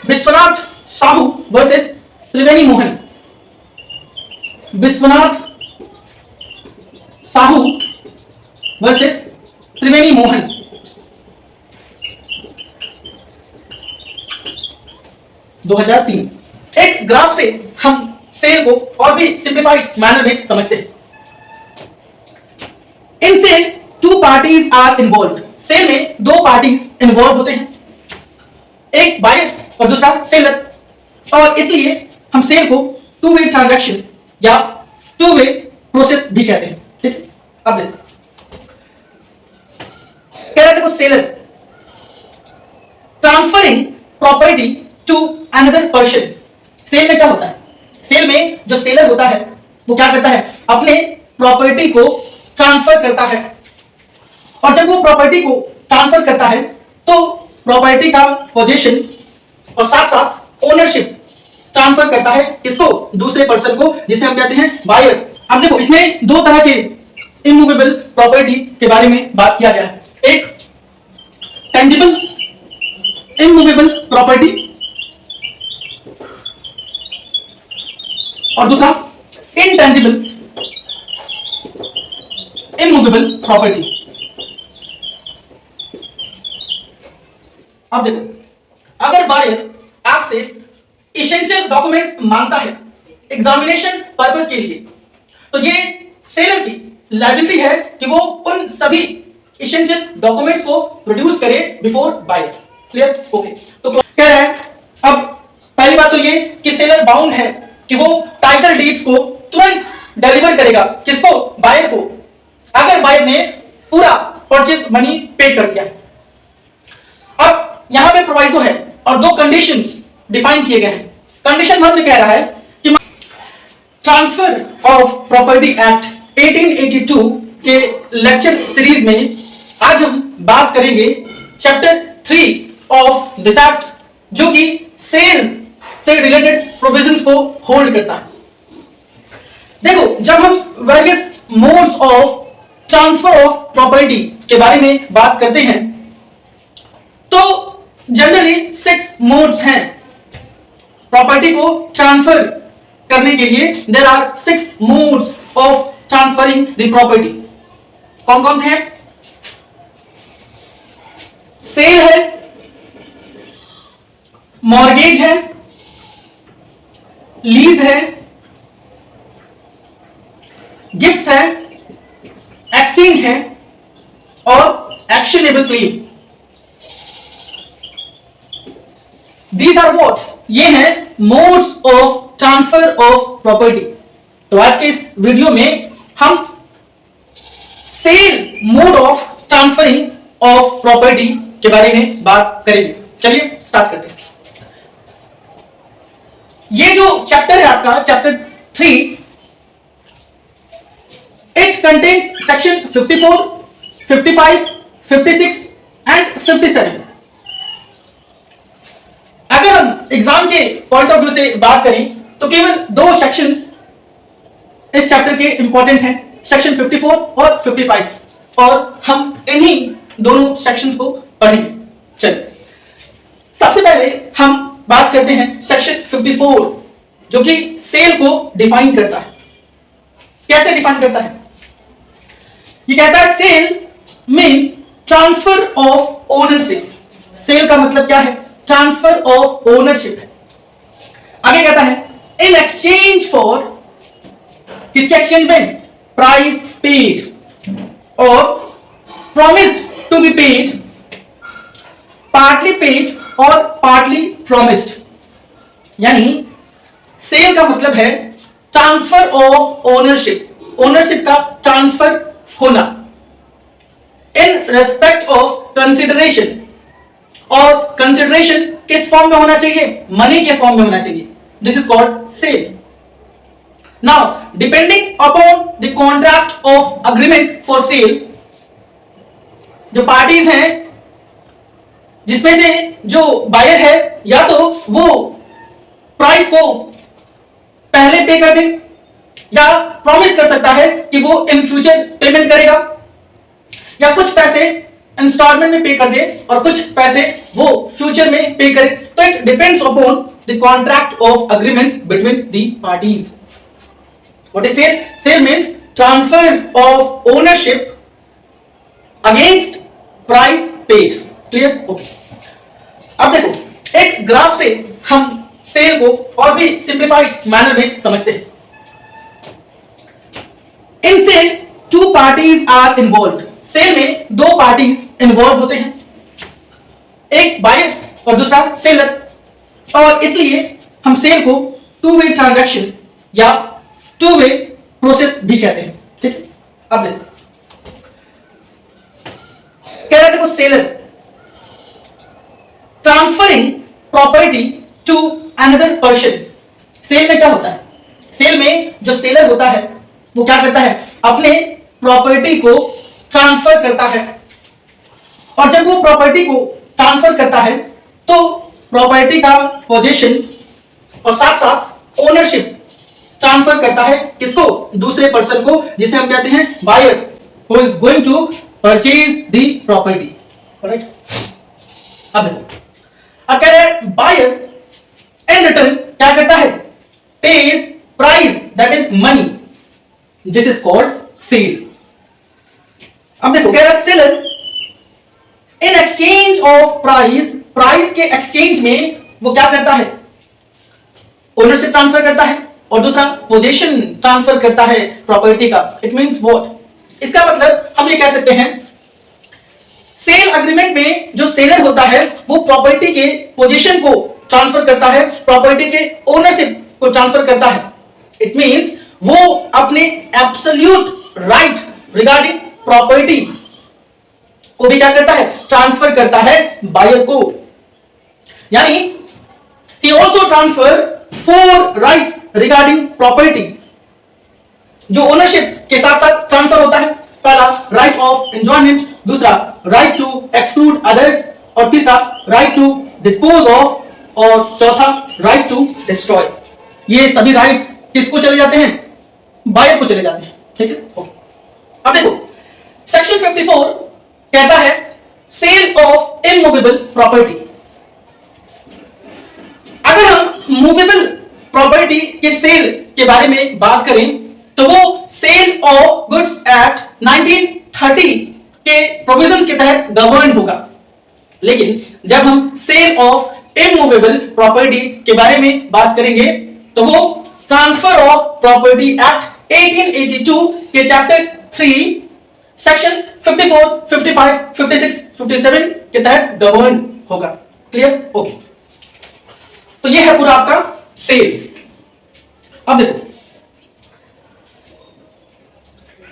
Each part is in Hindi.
विश्वनाथ साहू वर्सेस त्रिवेणी मोहन। विश्वनाथ साहू वर्सेस त्रिवेणी मोहन। दो 2003। एक ग्राफ से हम सेल को और भी सिंप्लीफाइड मैनर में समझते हैं। In sale two parties are involve. Sale में दो पार्टीज इन्वॉल्व होते हैं, एक बायर और दूसरा सेलर, और इसलिए हम सेल को टू वे ट्रांजैक्शन या टू वे प्रोसेस भी कहते हैं। ठीक है, अब देखो कह रहे थे seller transferring property to another person. Sale में क्या होता है? सेल में जो सेलर होता है वो क्या करता है? अपने प्रॉपर्टी को ट्रांसफर करता है, और जब वो प्रॉपर्टी को ट्रांसफर करता है तो प्रॉपर्टी का पोजीशन और साथ साथ ओनरशिप ट्रांसफर करता है किसको? दूसरे पर्सन को, जिसे हम कहते हैं बायर। अब देखो इसमें दो तरह के इमूवेबल प्रॉपर्टी के बारे में बात किया गया है। एक टेंजिबल इमूवेबल प्रॉपर्टी और दूसरा इनटेंजिबल इमूवेबल प्रॉपर्टी। अब देखो अगर बायर आपसे एसेंशियल डॉक्यूमेंट मांगता है एग्जामिनेशन पर्पस के लिए, तो ये सेलर की लायबिलिटी है कि वो उन सभी एसेंशियल डॉक्यूमेंट्स को प्रोड्यूस करे बिफोर बायर। क्लियर? ओके, तो कह रहा है अब पहली बात तो ये कि सेलर बाउंड है कि वो टाइटल डीड्स को तुरंत डिलीवर करेगा किसको? बायर को, अगर बायर ने पूरा परचेज मनी पे कर दिया। अब यहां पे प्रोवाइजो है और दो कंडीशंस डिफाइन किए गए हैं। कंडीशन 1 में कह रहा है कि ट्रांसफर ऑफ प्रॉपर्टी एक्ट 1882 के लेक्चर सीरीज में आज हम बात करेंगे चैप्टर 3 ऑफ दिस एक्ट, जो कि सेल से रिलेटेड प्रोविजंस को होल्ड करता है। देखो जब हम various modes of transfer of property के बारे में बात करते हैं तो जनरली 6 मोड्स हैं प्रॉपर्टी को ट्रांसफर करने के लिए। There are 6 modes of transferring the property. कौन कौन से हैं? सेल है, मॉर्गेज है, लीज है, गिफ्ट है, एक्सचेंज है और actionable claim. These are what? ये हैं modes of transfer of property। तो आज के इस वीडियो में हम sale mode of transferring of property के बारे में बात करेंगे। चलिए स्टार्ट करते हैं। ये जो चैप्टर है आपका chapter 3, it contains section 54, 55, 56 and 57। अगर हम एग्जाम के पॉइंट ऑफ व्यू से बात करें तो केवल दो सेक्शंस इस चैप्टर के इंपॉर्टेंट हैं, सेक्शन 54 और 55, और हम इन्हीं दोनों सेक्शंस को पढ़ेंगे। चलिए सबसे पहले हम बात करते हैं सेक्शन 54, जो कि सेल को डिफाइन करता है। कैसे डिफाइन करता है? ये कहता है sale means transfer of ownership. Sale का मतलब क्या है? ट्रांसफर ऑफ ओनरशिप है। आगे कहता है इन एक्सचेंज फॉर, किसके एक्सचेंज में? प्राइस पेड और promised to be paid, partly paid और पार्टली प्रॉमिस्ड। यानी सेल का मतलब है ट्रांसफर ऑफ ओनरशिप, ओनरशिप का ट्रांसफर होना इन रेस्पेक्ट ऑफ कंसिडरेशन, और कंसिडरेशन किस फॉर्म में होना चाहिए? मनी के फॉर्म में होना चाहिए। This is called sale. Now depending upon the contract of agreement for sale, जो पार्टीज हैं जिसमें से जो बायर है या तो वो प्राइस को पहले पे कर दे या प्रॉमिस कर सकता है कि वो इन फ्यूचर पेमेंट करेगा, या कुछ पैसे इंस्टॉलमेंट में पे कर दे और कुछ पैसे वो फ्यूचर में पे करे, तो it depends upon the contract of agreement between the parties. What is sale? Sale means transfer of ownership against price paid. Clear? Okay. अब देखो एक ग्राफ से हम सेल को और भी सिंप्लीफाइड मैनर में समझते हैं. In sale two parties are involve. Sale में दो पार्टीज इन्वॉल्व होते हैं, एक बायर और दूसरा सेलर, और इसलिए हम सेल को टू वे ट्रांजैक्शन या टू वे प्रोसेस भी कहते हैं. ठीक है. अब देखो कह रहे देखो seller transferring property to another person. Sale में क्या होता है? सेल में जो सेलर होता है वो क्या करता है? अपने प्रॉपर्टी को ट्रांसफर करता है, और जब वो प्रॉपर्टी को ट्रांसफर करता है तो प्रॉपर्टी का पोजीशन और साथ साथ ओनरशिप ट्रांसफर करता है किसको? दूसरे पर्सन को, जिसे हम कहते हैं buyer, who is going to purchase the property. Correct? अब कह रहे हैं बायर इन रिटर्न क्या करता है? Pays price that is money, this is called sale. अब देखो कह रहा है seller in exchange of price, price के एक्सचेंज में वो क्या करता है? ओनरशिप ट्रांसफर करता है और दूसरा पोजीशन ट्रांसफर करता है प्रॉपर्टी का. It means what? इसका मतलब हम ये कह सकते हैं सेल अग्रीमेंट में जो सेलर होता है वो प्रॉपर्टी के पोजीशन को ट्रांसफर करता है, प्रॉपर्टी के ओनरशिप को ट्रांसफर करता है. इट मींस वो अपने एब्सोल्यूट राइट रिगार्डिंग प्रॉपर्टी को भी क्या करता है? ट्रांसफर करता है बायर को. यानी he also transfer four rights regarding property, जो ओनरशिप के साथ साथ ट्रांसफर होता है. पहला राइट ऑफ एंजॉयमेंट, दूसरा राइट टू एक्सक्लूड अदर्स, और तीसरा राइट टू डिस्पोज ऑफ, और चौथा राइट टू डिस्ट्रॉय. ये सभी राइट्स किसको चले जाते हैं? बायर को चले जाते हैं. ठीक है. अब देखो सेक्शन 54 कहता है सेल ऑफ इमूवेबल प्रॉपर्टी. अगर हम मूवेबल प्रॉपर्टी के सेल के बारे में बात करें तो वो सेल ऑफ गुड्स एक्ट 1930 के प्रोविजंस के तहत गवर्न होगा. लेकिन जब हम सेल ऑफ इमूवेबल प्रॉपर्टी के बारे में बात करेंगे तो वो ट्रांसफर ऑफ प्रॉपर्टी एक्ट 1882 के चैप्टर 3 सेक्शन 54, 55, 56, 57 के तहत गवर्न होगा. क्लियर? ओके. तो ये है पूरा आपका सेल. अब देखो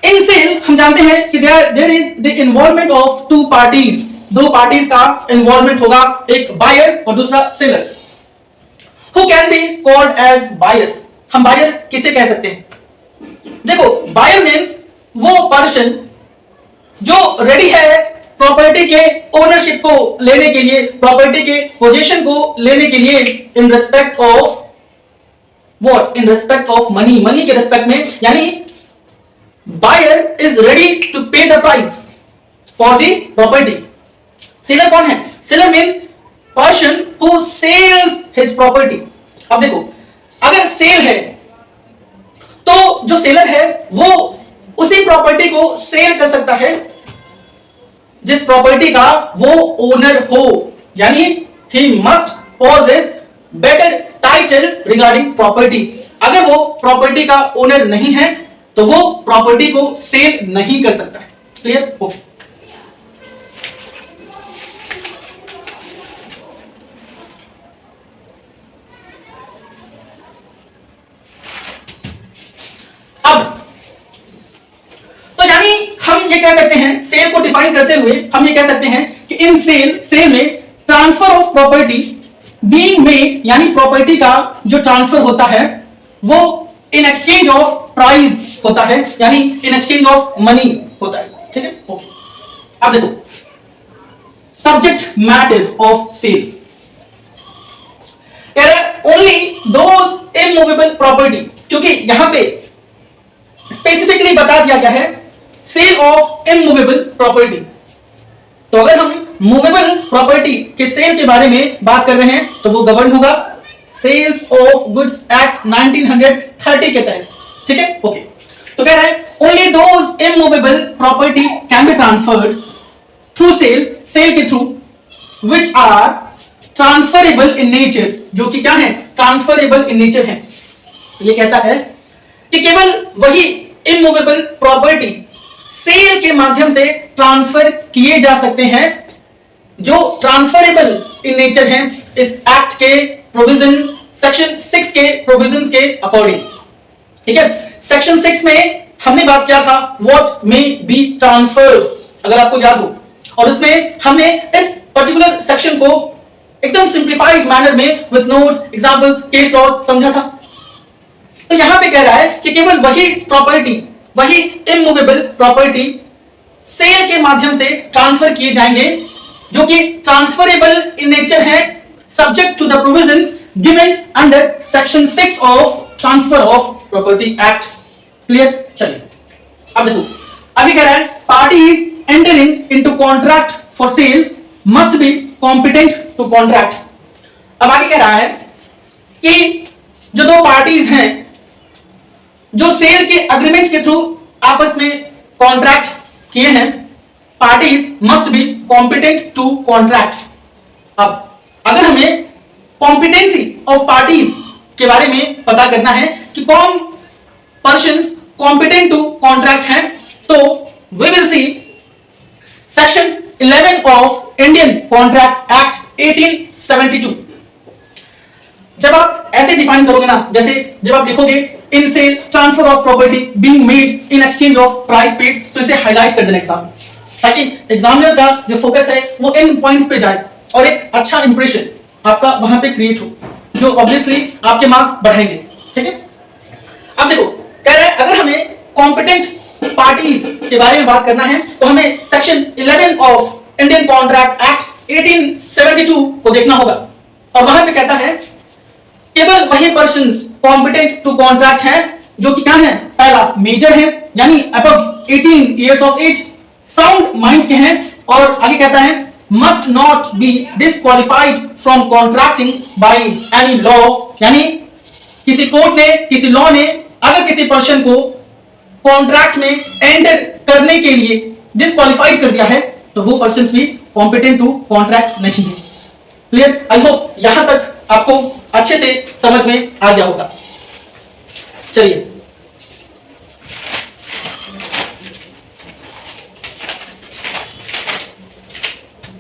इन सेल हम जानते हैं कि there is the involvement of two parties. दो पार्टीज का इन्वॉल्वमेंट होगा, एक बायर और दूसरा seller. Who can be called as buyer? हम बायर किसे कह सकते हैं? देखो बायर मीन्स वो पर्सन जो रेडी है प्रॉपर्टी के ओनरशिप को लेने के लिए, प्रॉपर्टी के पोजीशन को लेने के लिए, इन respect of what? In respect of money. Money के रेस्पेक्ट में, यानी बायर इज रेडी टू पे the price for the property. Seller कौन है? Seller means person who sales his property. अब देखो अगर सेल है तो जो सेलर है वो उसी प्रॉपर्टी को सेल कर सकता है जिस प्रॉपर्टी का वो ओनर हो, यानी he must possess better title regarding property. अगर वो प्रॉपर्टी का ओनर नहीं है तो वो प्रॉपर्टी को सेल नहीं कर सकता है. क्लियर? ओके. अब तो यानी हम ये कह सकते हैं सेल को डिफाइन करते हुए हम ये कह सकते हैं कि इन सेल में transfer of property being made, यानी प्रॉपर्टी का जो ट्रांसफर होता है वो इन एक्सचेंज ऑफ प्राइस होता है, यानी इन एक्सचेंज ऑफ मनी होता है. ठीक है. ओके. अब देखो सब्जेक्ट मैटर ऑफ सेल कह रहा है ओनली दोज इमूवेबल प्रॉपर्टी. क्योंकि यहां पे स्पेसिफिकली बता दिया गया है सेल ऑफ इमूवेबल प्रॉपर्टी. तो अगर हम मूवेबल प्रॉपर्टी के सेल के बारे में बात कर रहे हैं तो वो गवर्न होगा सेल्स ऑफ गुड्स एक्ट 1930 के तहत। ठीक है, ओके। तो कह रहा है only those immovable property can be transferred through sale के through which are transferable in nature, जो कि क्या है, ट्रांसफरेबल इन नेचर है। ये कहता है कि केवल वही इमूवेबल प्रॉपर्टी सेल के माध्यम से ट्रांसफर किए जा सकते हैं जो ट्रांसफरेबल इन नेचर हैं इस एक्ट के प्रोविजन, सेक्शन 6 के प्रोविजंस के अकॉर्डिंग। ठीक है, सेक्शन 6 में हमने बात किया था व्हाट मे बी ट्रांसफर्ड, अगर आपको याद हो, और उसमें हमने इस पर्टिकुलर सेक्शन को एकदम सिंप्लीफाइड मैनर में with notes, examples, case law समझा था। तो यहां पे कह रहा है कि केवल वही प्रॉपर्टी, वही इमूवेबल प्रॉपर्टी सेल के माध्यम से ट्रांसफर किए जाएंगे जो कि ट्रांसफरेबल इन नेचर है, subject to the provisions given under section 6 of transfer of property act. Clear? चलिए अब देखो, अभी कह रहा है parties entering into contract for sale must be competent to contract. अब आगे कह रहा है कि जो दो पार्टीज हैं जो सेल के अग्रीमेंट के थ्रू आपस में कॉन्ट्रैक्ट किए हैं, parties must be competent to contract. अब अगर हमें कॉम्पिटेंसी ऑफ पार्टीज के बारे में पता करना है कि कौन पर्सन्स कॉम्पिटेंट टू कॉन्ट्रैक्ट हैं, तो we will see section 11 of Indian contract act 1872। जब आप ऐसे डिफाइन करोगे ना, जैसे जब आप लिखोगे in sale transfer of property being made in exchange of price paid, तो इसे हाईलाइट कर देना एग्जाम, ताकि एग्जामिनर का जो फोकस है वो इन पॉइंट्स पे जाए और एक अच्छा इंप्रेशन आपका वहां पे क्रिएट हो, जो ऑब्वियसली आपके मार्क्स बढ़ाएंगे। ठीक है, अब देखो कह रहा है अगर हमें कॉम्पिटेंट पार्टीज के बारे में बात करना है तो हमें section 11 of Indian contract act 1872 को देखना होगा, और वहां पे कहता है केवल वही पर्सन्स कॉम्पिटेंट टू कॉन्ट्रैक्ट हैं जो कि क्या है, पहला मेजर है यानी above 18 years of age, sound mind के हैं, और आगे कहता है must not be disqualified from contracting by any law, यानी किसी कोर्ट ने, किसी लॉ ने अगर किसी पर्सन को कॉन्ट्रैक्ट में एंटर करने के लिए डिस्क्वालिफाइड कर दिया है तो वो पर्सन भी कॉम्पिटेंट टू कॉन्ट्रैक्ट नहीं है। क्लियर? आई होप यहां तक आपको अच्छे से समझ में आ गया होगा। चलिए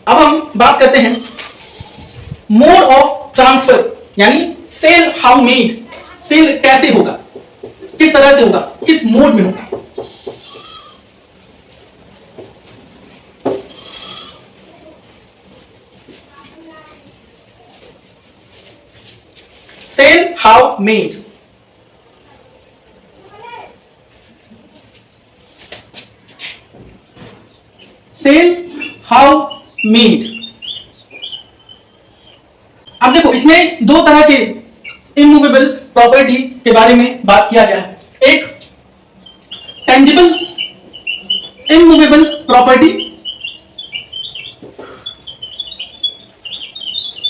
अब हम बात करते हैं मोड ऑफ ट्रांसफर, यानी सेल हाउ मेड, सेल कैसे होगा, किस तरह से होगा, किस मोड में होगा। Sale how made, sale how made. अब देखो इसमें दो तरह के इमूवेबल प्रॉपर्टी के बारे में बात किया गया है, एक टेंजिबल इमूवेबल प्रॉपर्टी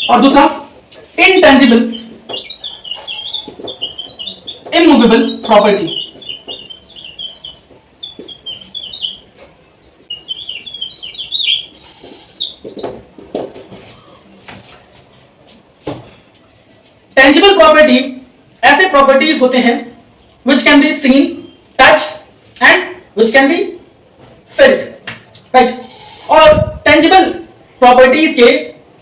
और दूसरा intangible immovable property. Tangible property ऐसे प्रॉपर्टीज होते हैं which can be seen, touched and which can be felt, right? और टेंजिबल प्रॉपर्टीज के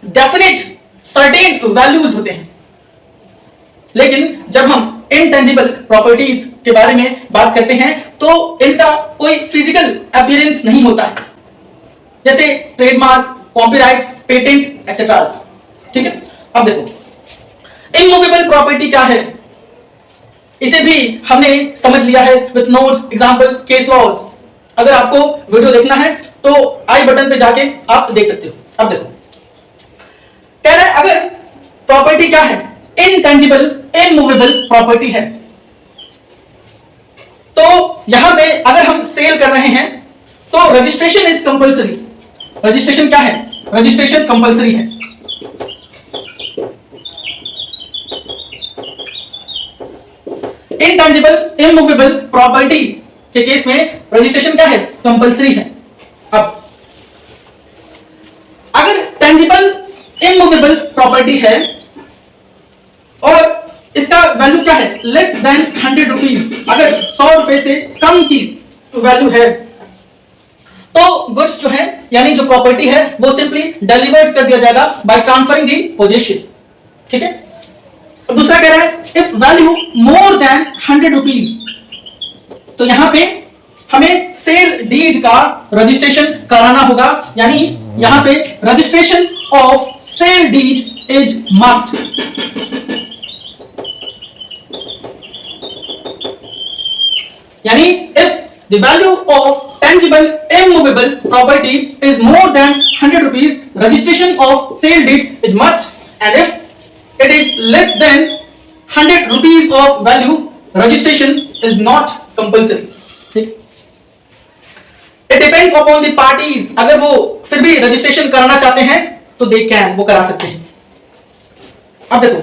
डेफिनेट सर्टेन वैल्यूज होते हैं, लेकिन जब हम इनटेंजिबल प्रॉपर्टीज के बारे में बात करते हैं तो इनका कोई फिजिकल अपीयरेंस नहीं होता है, जैसे ट्रेडमार्क, कॉपीराइट, पेटेंट एक्सेट्रा। ठीक है, अब देखो इमूवेबल प्रॉपर्टी क्या है, इसे भी हमने समझ लिया है with notes, example, case laws. अगर आपको वीडियो देखना है तो आई बटन पे जाके आप देख सकते हो। अब देखो कह रहा है अगर प्रॉपर्टी क्या है, इनटेंजिबल इमूवेबल प्रॉपर्टी है, तो यहां पे अगर हम सेल कर रहे हैं तो रजिस्ट्रेशन इज कंपल्सरी, रजिस्ट्रेशन क्या है? रजिस्ट्रेशन कंपलसरी है। इनटेंजिबल इमूवेबल प्रॉपर्टी के केस में रजिस्ट्रेशन क्या है? कंपलसरी है। अब अगर टेंजिबल इमूवेबल प्रॉपर्टी है और इसका वैल्यू क्या है? लेस देन 100 रुपीज, अगर 100 रुपए से कम की वैल्यू है तो गुड्स जो है यानी जो प्रॉपर्टी है वो सिंपली डिलीवर्ड कर दिया जाएगा बाय ट्रांसफरिंग दी पोजीशन। ठीक है। दूसरा कह रहा है if value more than 100 rupees, तो यहां पे हमें सेल डीड का रजिस्ट्रेशन कराना होगा, यानी यहां पे registration of sale deed is must. यानी if the value of tangible immovable property is more than 100 rupees, registration of sale deed is must, and if it is less than 100 rupees of value, registration is not compulsory. ठीक? It depends upon the parties. अगर वो फिर भी रजिस्ट्रेशन कराना चाहते हैं तो they can, वो करा सकते हैं। अब देखो,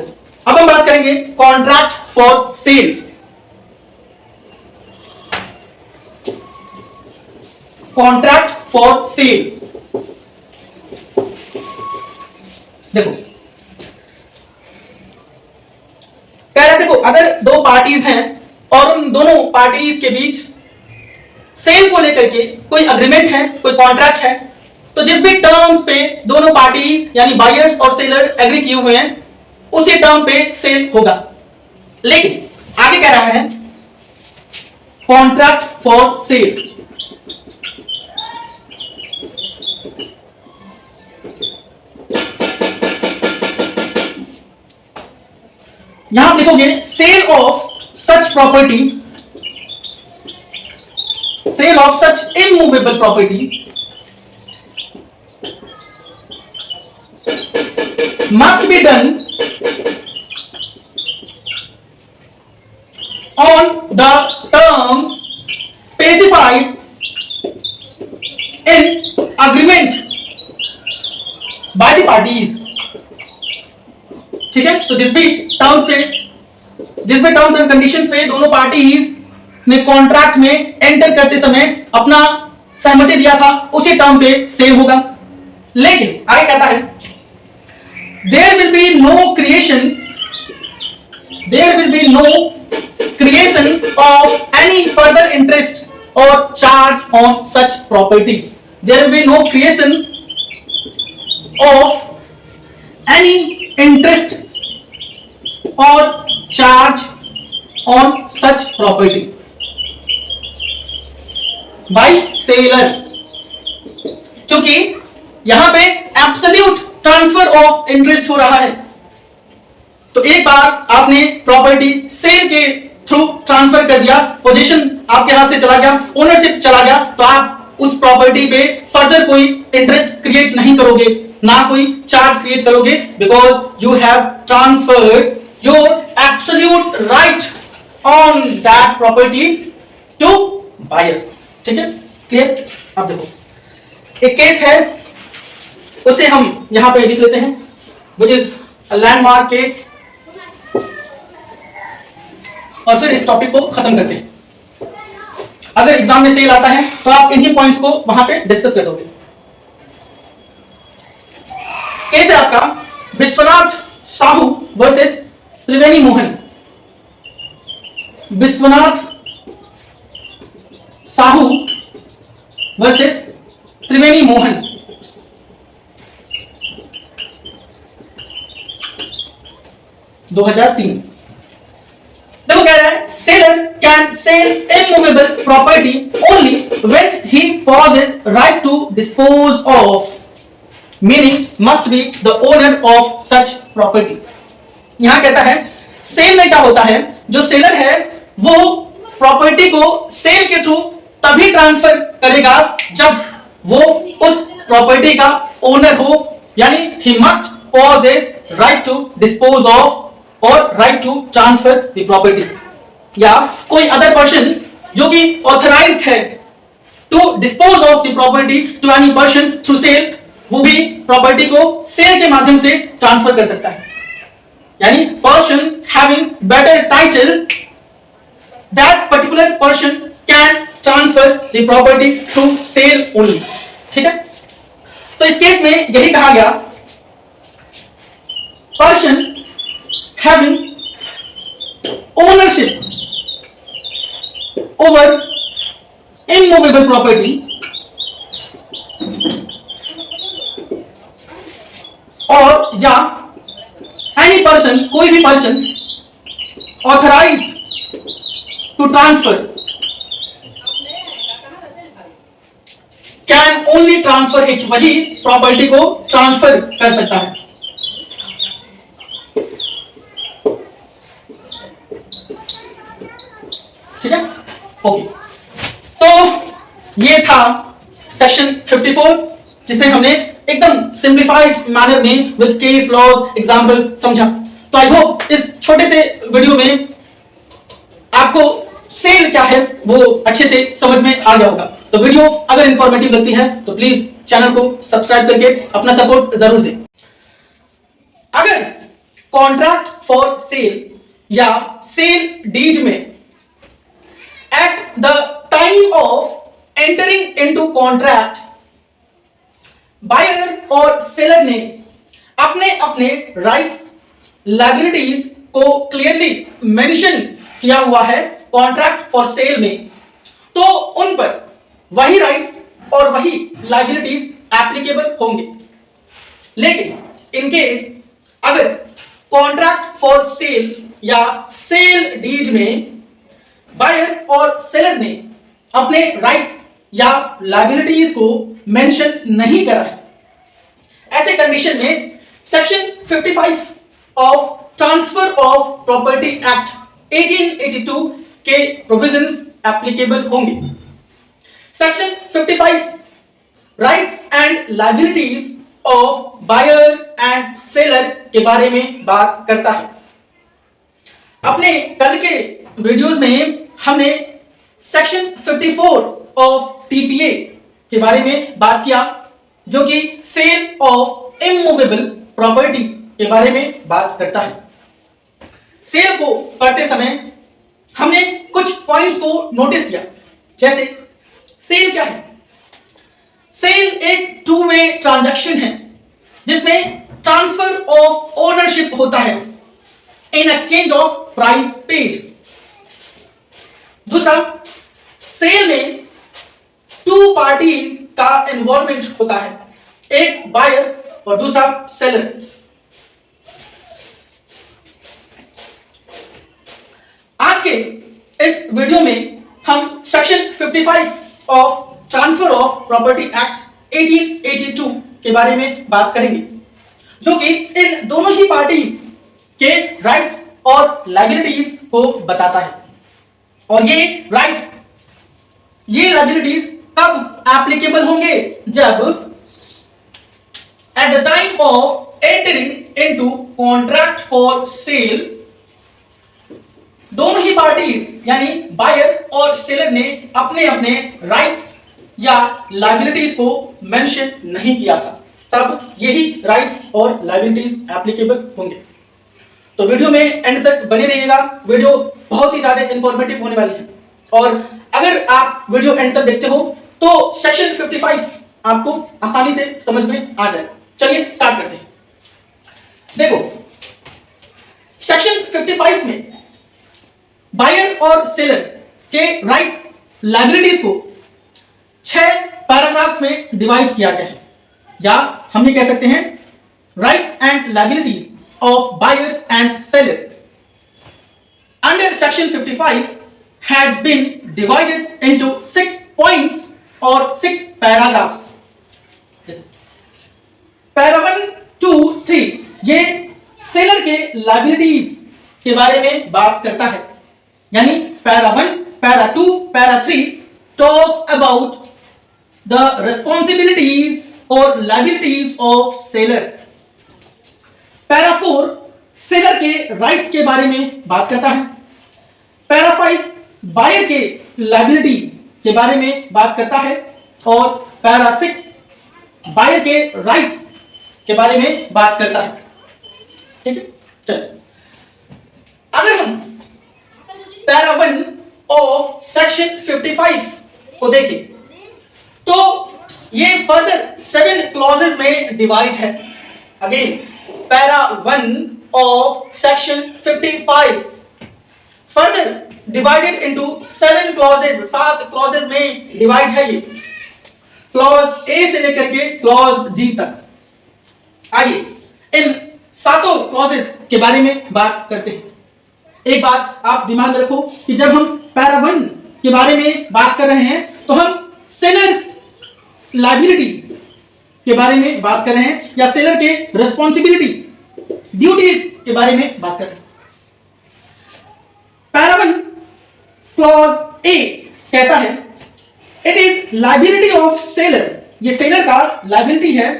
अब हम बात करेंगे contract for cell. Contract for cell, देखो कह रहे, देखो अगर दो पार्टीज हैं और उन दोनों पार्टीज के बीच सेल को लेकर के कोई अग्रीमेंट है, कोई कॉन्ट्रैक्ट है, तो जिस भी टर्म्स पे दोनों पार्टीज यानी बायर्स और सेलर एग्री किए हुए हैं उसी टर्म पे सेल होगा। लेकिन आगे कह रहा है कॉन्ट्रैक्ट फॉर सेल, यहां आप लिखोगे sale of such property, sale of such immovable property must be done on the terms specified in agreement by the parties. ठीक है। तो जिस भी टर्म्स एंड कंडीशंस पे दोनों पार्टीज ने कॉन्ट्रैक्ट में एंटर करते समय अपना सहमति दिया था उसी टर्म पे सेल होगा। लेकिन आगे कहता है there will be no creation of any further interest और charge on such property. There will be no creation of any interest और charge on such property by seller, क्योंकि यहां पे एब्सोल्यूट ट्रांसफर ऑफ इंटरेस्ट हो रहा है। तो एक बार आपने प्रॉपर्टी सेल के थ्रू ट्रांसफर कर दिया, पोजीशन आपके हाथ से चला गया, ओनरशिप चला गया, तो आप उस प्रॉपर्टी पे फर्दर कोई इंटरेस्ट क्रिएट नहीं करोगे, ना कोई चार्ज क्रिएट करोगे, because you have transferred your absolute right on that property to buyer। ठीक है, क्लियर। अब देखो एक केस है, उसे हम यहां पे लिख लेते हैं, which is a landmark case, और फिर इस टॉपिक को खत्म करते हैं। अगर एग्जाम में सेल आता है तो आप इन्हीं पॉइंट्स को वहां पे डिस्कस कर दोगे। केस है आपका विश्वनाथ साहू वर्सेस त्रिवेणी मोहन। विश्वनाथ साहू वर्सेस त्रिवेणी मोहन। दो 2003। देखो कह रहा है seller can sell immovable property only when he possess right to dispose of, meaning must be the owner of such property. यहां कहता है सेल में क्या होता है, जो सेलर है वो प्रॉपर्टी को सेल के थ्रू तभी ट्रांसफर करेगा जब वो उस प्रॉपर्टी का ओनर हो, यानी he must possess right to dispose of और right to transfer the property, या कोई अदर पर्सन जो कि ऑथराइज्ड है to dispose of the property to any person through sale, वो भी प्रॉपर्टी को सेल के माध्यम से ट्रांसफर कर सकता है। यानी person having better title, that particular person can transfer the property through sale only. ठीक है, तो इस केस में यही कहा गया, person having ownership over immovable property और या any person, कोई भी person authorized to transfer can only transfer it, वही प्रॉपर्टी को ट्रांसफर कर सकता है। ठीक है, ओके। तो ये था सेक्शन 54, जिसे हमने एकदम सिंप्लीफाइड मैनर में विद केस लॉज एग्जांपल्स समझा। तो आई होप इस छोटे से वीडियो में आपको सेल क्या है वो अच्छे से समझ में आ गया होगा। तो वीडियो अगर इंफॉर्मेटिव लगती है तो प्लीज चैनल को सब्सक्राइब करके अपना सपोर्ट जरूर दें। अगर कॉन्ट्रैक्ट फॉर सेल या सेल डीड में at the time of entering into contract buyer और seller ने अपने अपने rights, liabilities को clearly mention किया हुआ है contract for sale में, तो उन पर वही rights और वही liabilities applicable होंगे। लेकिन in case अगर contract for sale या sale deed में बायर और सेलर ने अपने राइट्स या लायबिलिटीज को मेंशन नहीं करा है, ऐसे कंडीशन में section 55 of transfer of property act 1882 के प्रोविजंस एप्लीकेबल होंगे। Section 55 rights and liabilities of buyer and seller के बारे में बात करता है। अपने कल के वीडियोस में हमने सेक्शन 54 ऑफ टीपीए के बारे में बात किया, जो कि सेल ऑफ इमूवेबल प्रॉपर्टी के बारे में बात करता है। सेल को पढ़ते समय हमने कुछ पॉइंट्स को नोटिस किया, जैसे सेल क्या है? सेल एक टू वे ट्रांजैक्शन है जिसमें ट्रांसफर ऑफ ओनरशिप होता है in exchange of price paid. दूसरा, सेल में टू पार्टीज का इन्वॉल्वमेंट होता है, एक बायर और दूसरा सेलर। आज के इस वीडियो में हम section 55 of transfer of property act 1882 के बारे में बात करेंगे, जो कि इन दोनों ही पार्टीज के राइट्स और लायबिलिटीज को बताता है। और ये राइट्स, ये लायबिलिटीज कब एप्लीकेबल होंगे? जब at the time of entering into contract for cell दोनों ही पार्टीज यानी बायर और सेलर ने अपने अपने राइट्स या लायबिलिटीज को मेंशन नहीं किया था, तब यही राइट्स और लायबिलिटीज एप्लीकेबल होंगे। तो वीडियो में एंड तक बने रहिएगा, वीडियो बहुत ही ज्यादा इंफॉर्मेटिव होने वाली है। और अगर आप वीडियो एंड तक देखते हो तो सेक्शन 55 आपको आसानी से समझ में आ जाएगा। चलिए स्टार्ट करते हैं। देखो, सेक्शन 55 में बायर और सेलर के राइट्स, लायबिलिटीज को 6 पैराग्राफ्स में डिवाइड किया गया है, या हम ये कह सकते हैं rights and liabilities of buyer and seller under section 55 has been divided into 6 points or 6 paragraphs. Para 1, 2, 3 ये सेलर के लायबिलिटीज के बारे में बात करता है, यानी para 1, para 2, para 3 talks about the responsibilities or liabilities of seller. Para 4 seller के राइट्स के बारे में बात करता है। पैरा 5 बायर के लायबिलिटी के बारे में बात करता है और पैरा 6 बायर के राइट्स के बारे में बात करता है। ठीक है, चलिए अगर हम पैरा 1 ऑफ सेक्शन 55 को देखें तो ये फर्दर 7 क्लॉजेस में डिवाइड है। Again para 1 of section 55 further divided into 7 clauses, 7 clauses में डिवाइड है ये, क्लॉज ए से लेकर के क्लॉज जी तक। आइए इन सातों क्लॉजेस के बारे में बात करते हैं। एक बात आप दिमाग में रखो कि जब हम पैरा 1 के बारे में बात कर रहे हैं तो हम सेलर्स लायबिलिटी के बारे में बात कर रहे हैं या सेलर के रिस्पॉन्सिबिलिटी ड्यूटीज के बारे में बात कर रहे हैं। पैरा 1 क्लॉज ए कहता है it is liability of seller, ये सेलर का लायबिलिटी है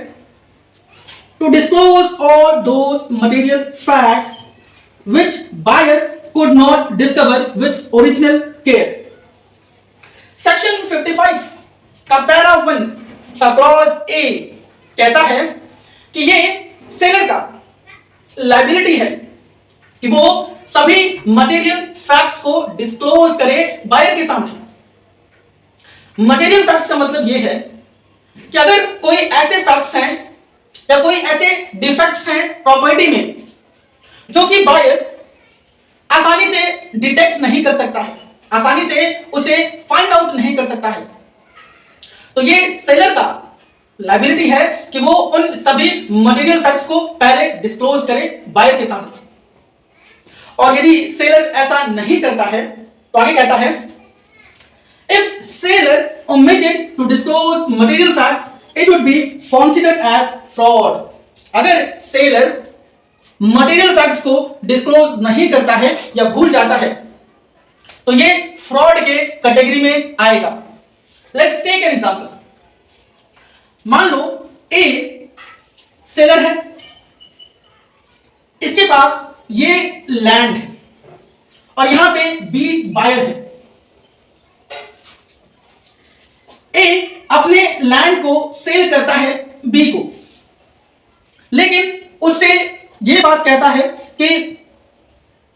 to disclose all those material facts which buyer could not discover with original care। Section 55 का पैरा 1 का क्लॉज ए कहता है कि ये सेलर का लायबिलिटी है कि वो सभी मटेरियल फैक्ट्स को डिस्क्लोज करे बायर के सामने। मटेरियल फैक्ट्स का मतलब ये है कि अगर कोई ऐसे फैक्ट्स हैं या कोई ऐसे डिफेक्ट्स हैं प्रॉपर्टी में जो कि बायर आसानी से डिटेक्ट नहीं कर सकता है, आसानी से उसे फाइंड आउट नहीं कर सकता है, तो ये सेलर का लायबिलिटी है कि वो उन सभी मटेरियल फैक्ट्स को पहले डिस्क्लोज करे बायर के सामने। और यदि सेलर ऐसा नहीं करता है तो आगे कहता है if seller omitted to disclose material facts it would be considered as fraud। अगर सेलर मटेरियल फैक्ट्स को डिस्क्लोज नहीं करता है या भूल जाता है तो ये फ्रॉड के कैटेगरी में आएगा। Let's take an example. मान लो ए सेलर है, इसके पास ये लैंड है और यहां पे बी बायर है। ए अपने लैंड को सेल करता है बी को, लेकिन उससे ये बात कहता है कि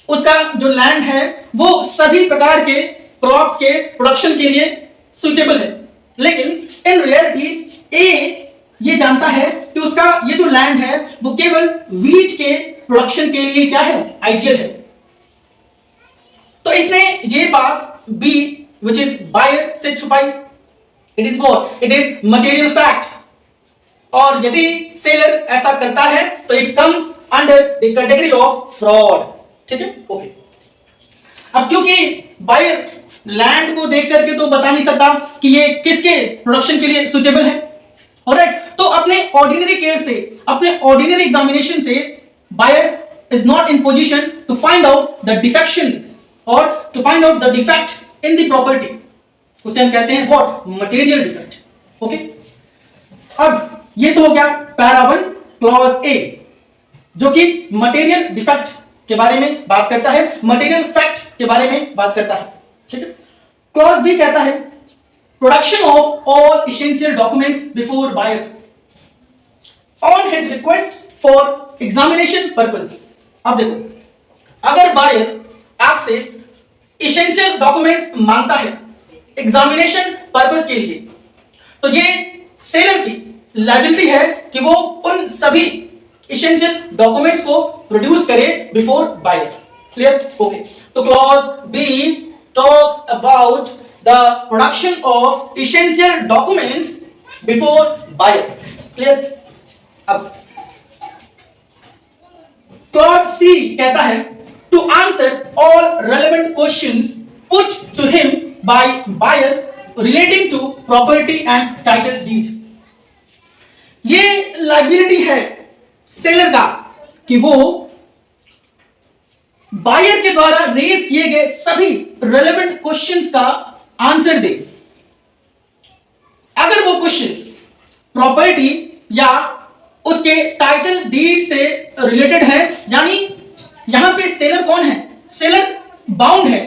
उसका जो लैंड है वो सभी प्रकार के क्रॉप्स के प्रोडक्शन के लिए सुटेबल है, लेकिन इन रियलिटी ए ये जानता है कि उसका ये जो लैंड है वो केवल वीट के प्रोडक्शन के लिए क्या है, आइडियल है। तो इसने ये बात बी विच इज बायर से छुपाई। It is what, it is material fact. और यदि सेलर ऐसा करता है तो it comes under the category of fraud. ठीक है, ओके। अब क्योंकि बायर लैंड को देख करके तो बता नहीं सकता कि ये किसके प्रोडक्शन के लिए सुटेबल है, ऑलराइट, तो अपने ऑर्डिनरी केयर से, अपने ऑर्डिनरी एग्जामिनेशन से buyer is not in position to find out the defection और to find out the defect in the property. उसे हम कहते हैं व्हाट, मटेरियल डिफेक्ट। ओके, अब ये तो हो गया पैरा 1 क्लॉज ए जो कि मटेरियल डिफेक्ट के बारे में बात करता है, मटेरियल फैक्ट के बारे में बात करता है। ठीक है, क्लॉज बी कहता है production of all essential documents before buyer on his request for examination purpose. अब देखो, अगर बायर आपसे एसेंशियल डॉक्यूमेंट्स मांगता है एग्जामिनेशन पर्पस के लिए तो ये सेलर की लायबिलिटी है कि वो उन सभी एसेंशियल डॉक्यूमेंट्स को प्रोड्यूस करे बिफोर बायर। Clear, okay. तो clause B talks about the production of essential documents before buyer. Clear. अब क्लॉज सी कहता है to answer all relevant questions put to him by buyer relating to property and title deed. ये लायबिलिटी है सेलर का कि वो बायर के द्वारा रेज किए गए सभी रेलेवेंट क्वेश्चंस का आंसर दे। अगर वो क्वेश्चंस प्रॉपर्टी या उसके टाइटल डीड से रिलेटेड है, यानी यहां पे सेलर कौन है, सेलर बाउंड है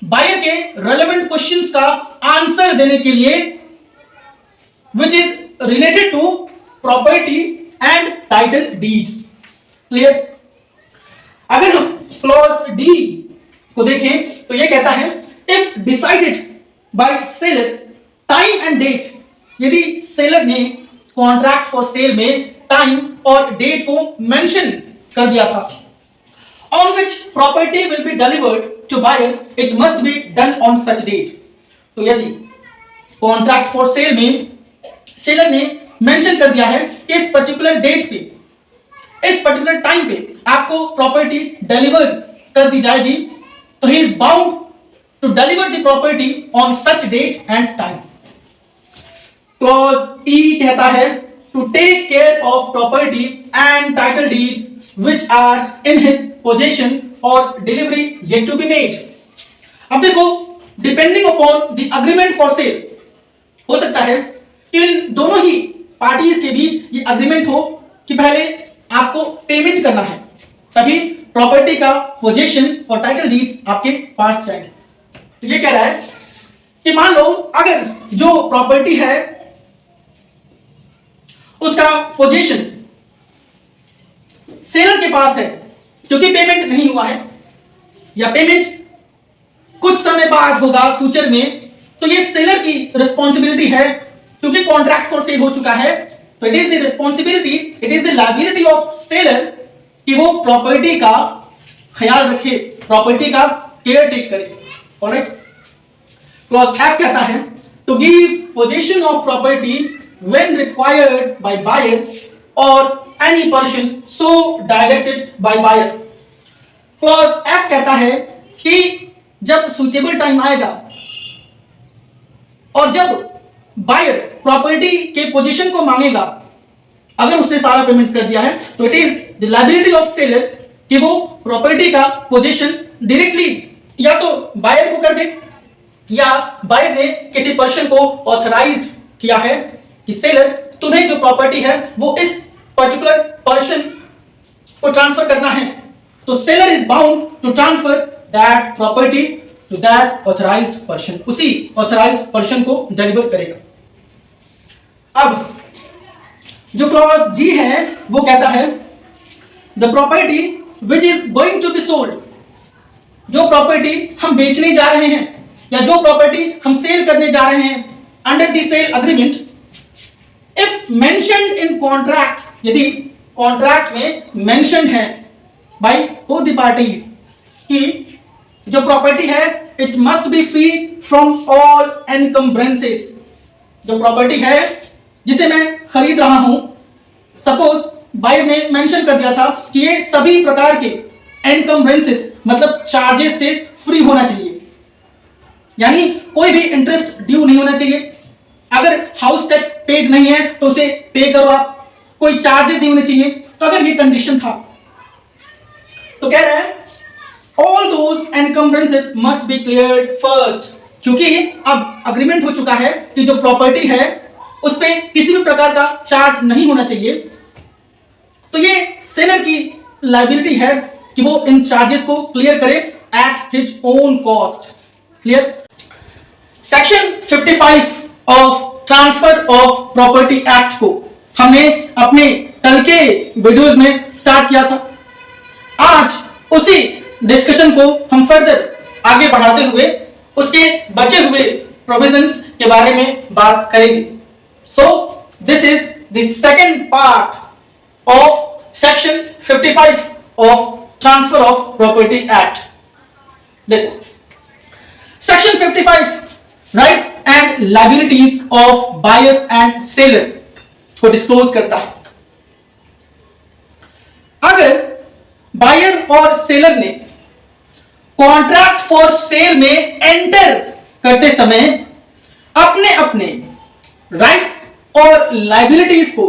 बायर के रेलेवेंट क्वेश्चंस का आंसर देने के लिए which is related to property and title deeds. Clear? अगर हम क्लॉज डी को देखें तो यह कहता है if decided by seller time and date, यदि सेलर ने कॉन्ट्रैक्ट फॉर सेल में टाइम और डेट को मेंशन कर दिया था, on which property will be delivered to buyer, it must be done on such date। तो यदि कॉन्ट्रैक्ट फॉर सेल में सेलर ने मेंशन कर दिया है कि इस पर्टिकुलर डेट पे, इस पर्टिकुलर टाइम पे आपको प्रॉपर्टी डिलीवर कर दी जाएगी, तो he is bound to deliver the property on such date and time. Clause E कहता है to take care of property and title deeds which are in his possession or delivery yet to be made। अब देखो, depending upon the agreement for sale, हो सकता है कि इन दोनों ही पार्टीज के बीच ये एग्रीमेंट हो कि पहले आपको पेमेंट करना है, तभी प्रॉपर्टी का पोजेशन और टाइटल डीड्स आपके पास जाएंगे। तो ये कह रहा है कि मान लो अगर जो प्रॉपर्टी है उसका पोजेशन सेलर के पास है क्योंकि पेमेंट नहीं हुआ है, या पेमेंट कुछ समय बाद होगा फ्यूचर में, तो ये सेलर की रिस्पॉन्सिबिलिटी है क्योंकि कॉन्ट्रैक्ट फॉर सेल हो चुका है। तो it is the responsibility, it is the liability of seller कि वो प्रॉपर्टी का ख्याल रखे, प्रॉपर्टी का केयर टेक करे। ऑलराइट? क्लॉज एफ कहता है to give possession of property when required by buyer और any person so directed by buyer। Clause F कहता है कि जब सुटेबल टाइम आएगा और जब बायर प्रॉपर्टी के पोजीशन को मांगेगा, अगर उसने सारा पेमेंट्स कर दिया है, तो it is the liability of seller कि वो प्रॉपर्टी का पोजीशन डायरेक्टली या तो बायर को कर दे, या बायर ने किसी पर्सन को ऑथराइज्ड किया है कि सेलर तुम्हें जो प्रॉपर्टी है वो इस पर्टिकुलर पर्सन को ट्रांसफर करना है, तो seller is bound to transfer that property to that authorised person, उसी ऑथराइज्ड पर्सन को डिलीवर करेगा। अब जो क्लॉज जी है वो कहता है the property which is going to be sold, जो प्रॉपर्टी हम बेचने जा रहे हैं या जो प्रॉपर्टी हम सेल करने जा रहे हैं under the sale agreement, if mentioned in contract, यदि कॉन्ट्रैक्ट में मेंशन है बाय बोथ द पार्टीज कि जो प्रॉपर्टी है it must be free from all encumbrances, जो प्रॉपर्टी है जिसे मैं खरीद रहा हूं, सपोज बायर ने मेंशन कर दिया था कि ये सभी प्रकार के एनकम्ब्रेंसेस मतलब चार्जेस से फ्री होना चाहिए, यानी कोई भी इंटरेस्ट ड्यू नहीं होना चाहिए, अगर हाउस टैक्स पेड नहीं है तो उसे पे करो आप, कोई चार्जेस नहीं होने चाहिए। तो अगर ये कंडीशन था तो कह रहा है all those encumbrances must be cleared first, क्योंकि अब अग्रीमेंट हो चुका है कि जो प्रॉपर्टी है उस पे किसी भी प्रकार का चार्ज नहीं होना चाहिए, तो ये सेलर की लायबिलिटी है कि वो इन चार्जेस को क्लियर करे at his own cost. Clear? Section 55 of transfer of property act को हमने अपने कल के वीडियोस में स्टार्ट किया था। आज उसी डिस्कशन को हम फर्दर आगे बढ़ाते हुए उसके बचे हुए प्रोविजंस के बारे में बात करेंगे। So this is the second part of section 55 of transfer of property act. देखो, section 55 rights and liabilities of buyer and seller को डिस्क्लोज करता है। अगर बायर और सेलर ने कॉन्ट्रैक्ट फॉर सेल में एंटर करते समय अपने अपने राइट्स और लायबिलिटीज को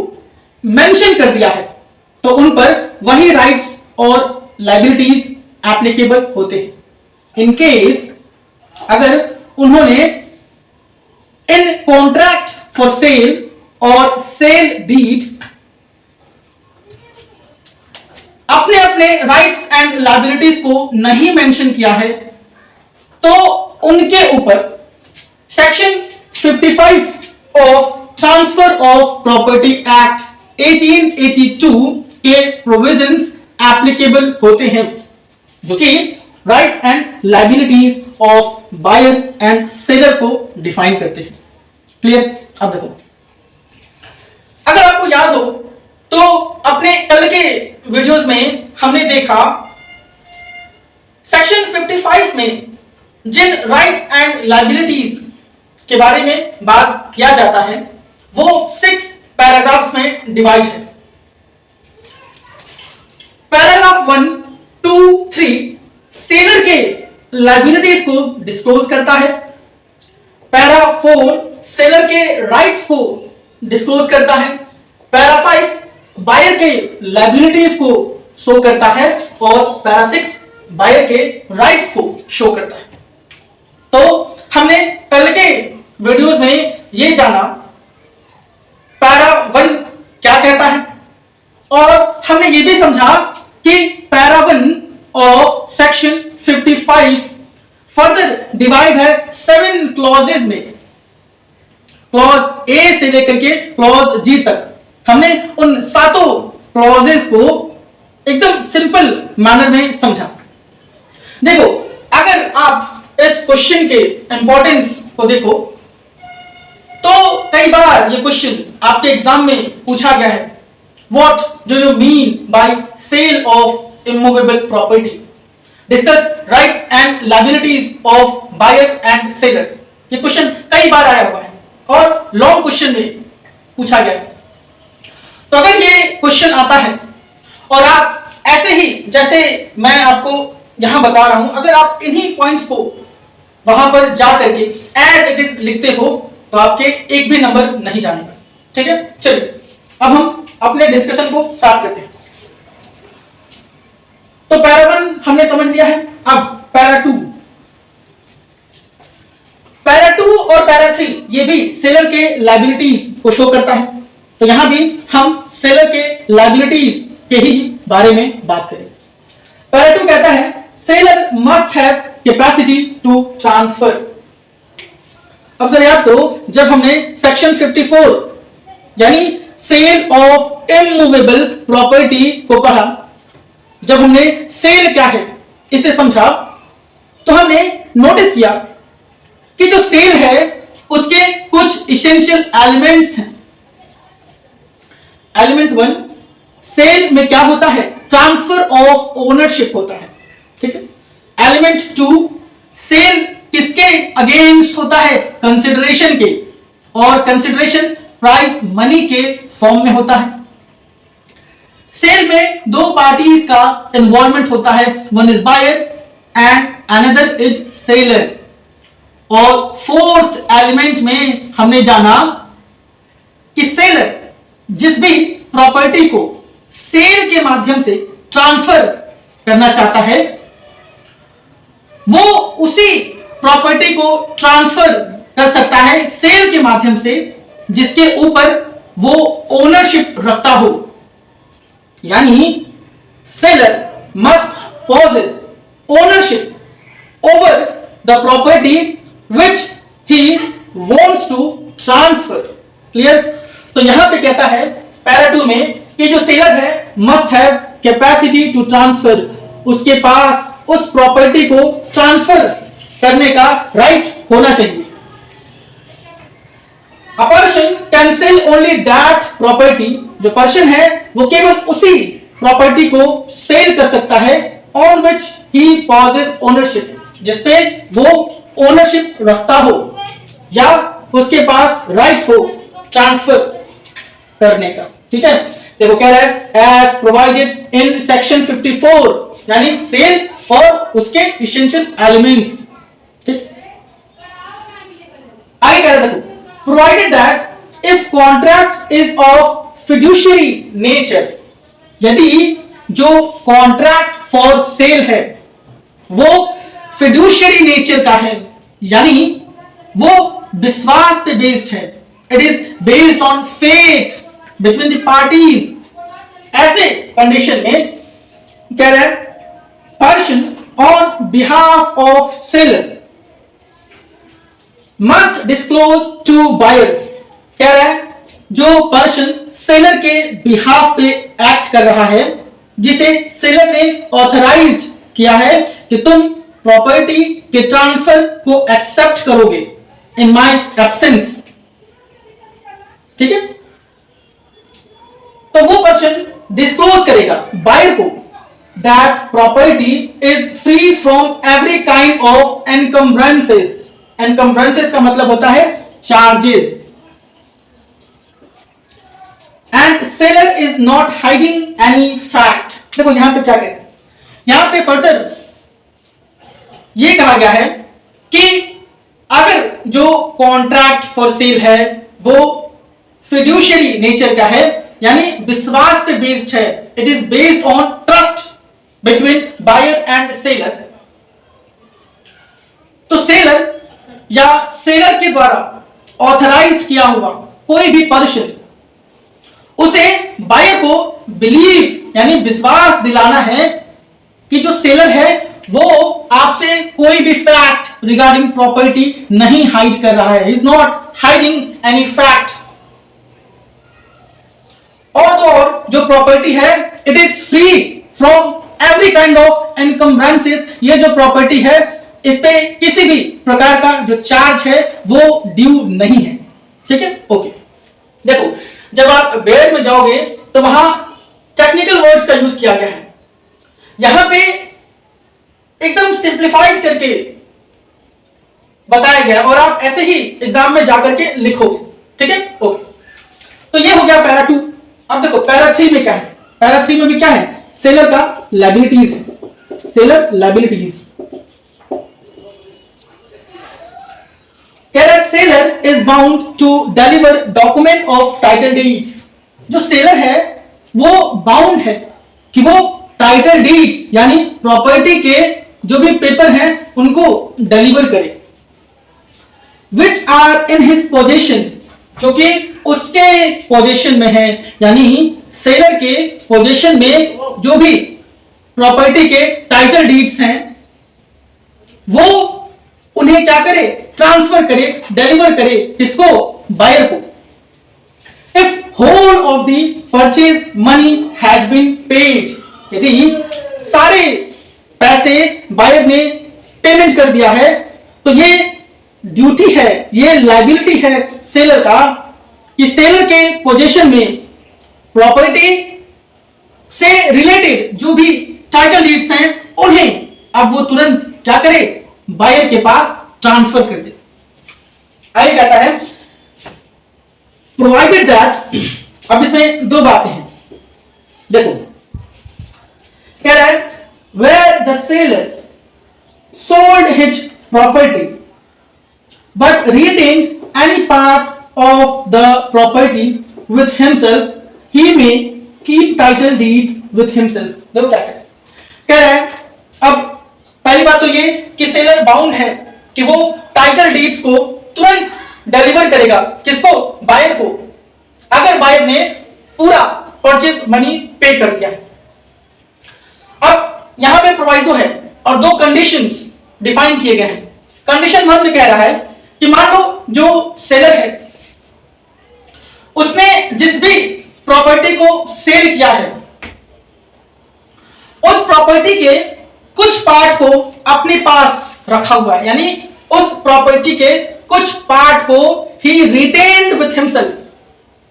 मेंशन कर दिया है, तो उन पर वही राइट्स और लायबिलिटीज एप्लीकेबल होते हैं। इन केस अगर उन्होंने इन कॉन्ट्रैक्ट फॉर सेल और सेल डीड अपने अपने राइट्स एंड लायबिलिटीज को नहीं मेंशन किया है, तो उनके ऊपर section 55 of transfer of property act 1882 के प्रोविजंस एप्लीकेबल होते हैं, जो कि rights and liabilities of buyer and seller को डिफाइन करते हैं। क्लियर? अब देखो, अगर आपको याद हो तो अपने कल के वीडियोस में हमने देखा सेक्शन 55 में जिन राइट्स एंड लायबिलिटीज के बारे में बात किया जाता है वो 6 पैराग्राफ्स में डिवाइड है। पैराग्राफ 1, 2, 3 सेलर के लायबिलिटीज को डिस्क्लोज करता है। पैरा 4 सेलर के राइट्स को डिस्क्लोज करता है। पैरा 5 बायर के लायबिलिटीज को शो करता है और पैरा 6 बायर के राइट्स को शो करता है। तो हमने कल के वीडियोस में ये जाना पैरा 1 क्या कहता है, और हमने ये भी समझा कि para 1 of section 55 further divide है 7 क्लॉजेज में, क्लॉज ए से लेकर के क्लॉज जी तक। हमने उन 7 क्लॉजेज को एकदम सिंपल मैनर में समझा। देखो, अगर आप इस क्वेश्चन के इंपॉर्टेंस को देखो तो कई बार ये क्वेश्चन आपके एग्जाम में पूछा गया है। What do you mean by sale of immovable property? Discuss rights and liabilities of buyer and seller. ये क्वेश्चन कई बार आया हुआ है और लॉन्ग क्वेश्चन में पूछा गया है। तो अगर ये क्वेश्चन आता है और आप ऐसे ही जैसे मैं आपको यहां बता रहा हूं, अगर आप इन्हीं पॉइंट्स को वहां पर जा करके एज इट इज लिखते हो तो आपके एक भी नंबर नहीं जानेगा। ठीक है, चलिए अब हम अपने डिस्कशन को स्टार्ट करते हैं। तो पैरा 1 हमने समझ लिया है। अब पैरा 2 और पैरा 3 ये भी सेलर के लायबिलिटीज को शो करता है। तो यहां भी हम सेलर के लायबिलिटीज के ही बारे में बात करेंगे। पैरा 2 कहता है seller must have capacity to transfer. अब जरा याद करो, जब हमने सेक्शन 54 यानी सेल ऑफ इमूवेबल प्रॉपर्टी को पढ़ा, जब हमने सेल क्या है इसे समझा, तो हमने नोटिस किया कि जो सेल है उसके कुछ इसेंशियल एलिमेंट्स हैं। एलिमेंट 1 सेल में क्या होता है? ट्रांसफर ऑफ ओनरशिप होता है। ठीक है। एलिमेंट 2 सेल किसके अगेंस्ट होता है? कंसिडरेशन के, और कंसिडरेशन प्राइस मनी के फॉर्म में होता है। सेल में 2 पार्टीज का इन्वॉल्वमेंट होता है, one is buyer and another is seller. और 4th एलिमेंट में हमने जाना कि सेलर जिस भी प्रॉपर्टी को सेल के माध्यम से ट्रांसफर करना चाहता है वो उसी प्रॉपर्टी को ट्रांसफर कर सकता है सेल के माध्यम से जिसके ऊपर वो ओनरशिप रखता हो। यानी seller must possess ownership over the property which he wants to transfer. Clear? तो यहां पे कहता है पैरा 2 में कि जो सेलर है must have capacity to transfer, उसके पास उस प्रॉपर्टी को ट्रांसफर करने का राइट होना चाहिए। A person can sell only that property, जो पर्सन है वो केवल उसी प्रॉपर्टी को सेल कर सकता है on which he possesses ownership, जिसपे वो ओनरशिप रखता हो या उसके पास राइट हो ट्रांसफर करने का। ठीक है, देखो कह रहा है एज प्रोवाइडेड इन सेक्शन 54, यानी सेल और उसके इसेंशियल एलिमेंट्स। ठीक, आगे कह रहा है देखो provided that if contract is of fiduciary nature, यदि जो कॉन्ट्रैक्ट फॉर सेल है वो फिड्यूशियरी नेचर का है, यानी वो विश्वास पे बेस्ड है, it is based on faith between the parties. ऐसे कंडीशन में कह रहा है person on behalf of seller must disclose to buyer, कह रहा है जो पर्सन सेलर के बिहाफ पे एक्ट कर रहा है, जिसे सेलर ने ऑथराइज्ड किया है कि तुम प्रॉपर्टी के ट्रांसफर को एक्सेप्ट करोगे इन माय एब्सेंस, ठीक है। तो वो पर्सन डिस्क्लोज करेगा बायर को that property is free from every kind of encumbrances. Encumbrances का मतलब होता है charges. And seller is not hiding any fact. देखो यहां पे क्या कहते हैं, यहां पे फर्दर ये कहा गया है कि अगर जो कॉन्ट्रैक्ट फॉर सेल है वो फिड्यूशियरी नेचर का है, यानी विश्वास पे बेस्ड है, it is based on trust between buyer and seller, तो सेलर या सेलर के द्वारा ऑथराइज किया हुआ कोई भी पर्सन उसे बायर को बिलीव यानी विश्वास दिलाना है कि जो सेलर है वो आपसे कोई भी फैक्ट रिगार्डिंग प्रॉपर्टी नहीं हाइड कर रहा है, is not hiding any fact. और तो और जो प्रॉपर्टी है it is free from every kind of encumbrances. ये जो प्रॉपर्टी है इस पे किसी भी प्रकार का जो चार्ज है वो ड्यू नहीं है, ठीक है। ओके, देखो जब आप बेयर में जाओगे तो वहां टेक्निकल वर्ड्स का यूज किया गया है, यहां पे एकदम सिंप्लीफाइड करके बताया गया और आप ऐसे ही एग्जाम में जाकर के लिखोगे, ठीक है। ओके, तो ये हो गया पैरा 2। अब देखो पैरा 3 में क्या है, पैरा 3 में भी क्या है, सेलर का लायबिलिटीज है, seller liabilities. Seller is bound to deliver document of title deeds. जो सेलर है वो बाउंड है कि वो टाइटल डीड्स यानी प्रॉपर्टी के जो भी पेपर हैं उनको डिलीवर करे, which are in his possession, जो कि उसके पोजेशन में है, यानी सेलर के पोजेशन में जो भी प्रॉपर्टी के टाइटल डीड्स हैं वो उन्हें क्या करे, ट्रांसफर करे, डिलीवर करे, किसको, बायर को। If whole of the purchase money has been paid, यदि सारे पैसे बायर ने पेमेंट कर दिया है तो ये ड्यूटी है, ये लायबिलिटी है सेलर का कि सेलर के पोजीशन में प्रॉपर्टी से रिलेटेड जो भी टाइटल डीड्स हैं उन्हें अब वो तुरंत क्या करे, बायर के पास ट्रांसफर कर दे। आगे कहता है प्रोवाइडेड दैट, अब इसमें दो बातें हैं, देखो कह रहा है where the seller sold his property but retained any part of the property with himself, he may keep title deeds with himself. देखो क्या कह रहा है, अब पहली बात तो ये कि सेलर बाउंड है कि वो टाइटल डीड्स को तुरंत डिलीवर करेगा, किसको, बायर को, अगर बायर ने पूरा परचेज मनी पे कर दिया। अब यहां पे प्रोवाइजो है और दो कंडीशंस डिफाइन किए गए हैं। कंडीशन 1 में कह रहा है कि मान लो जो सेलर है उसने जिस भी प्रॉपर्टी को सेल किया है उस प्रॉपर्टी के कुछ पार्ट को अपने पास रखा हुआ है, यानी उस प्रॉपर्टी के कुछ पार्ट को ही रिटेन्ड विथ हिमसेल्फ,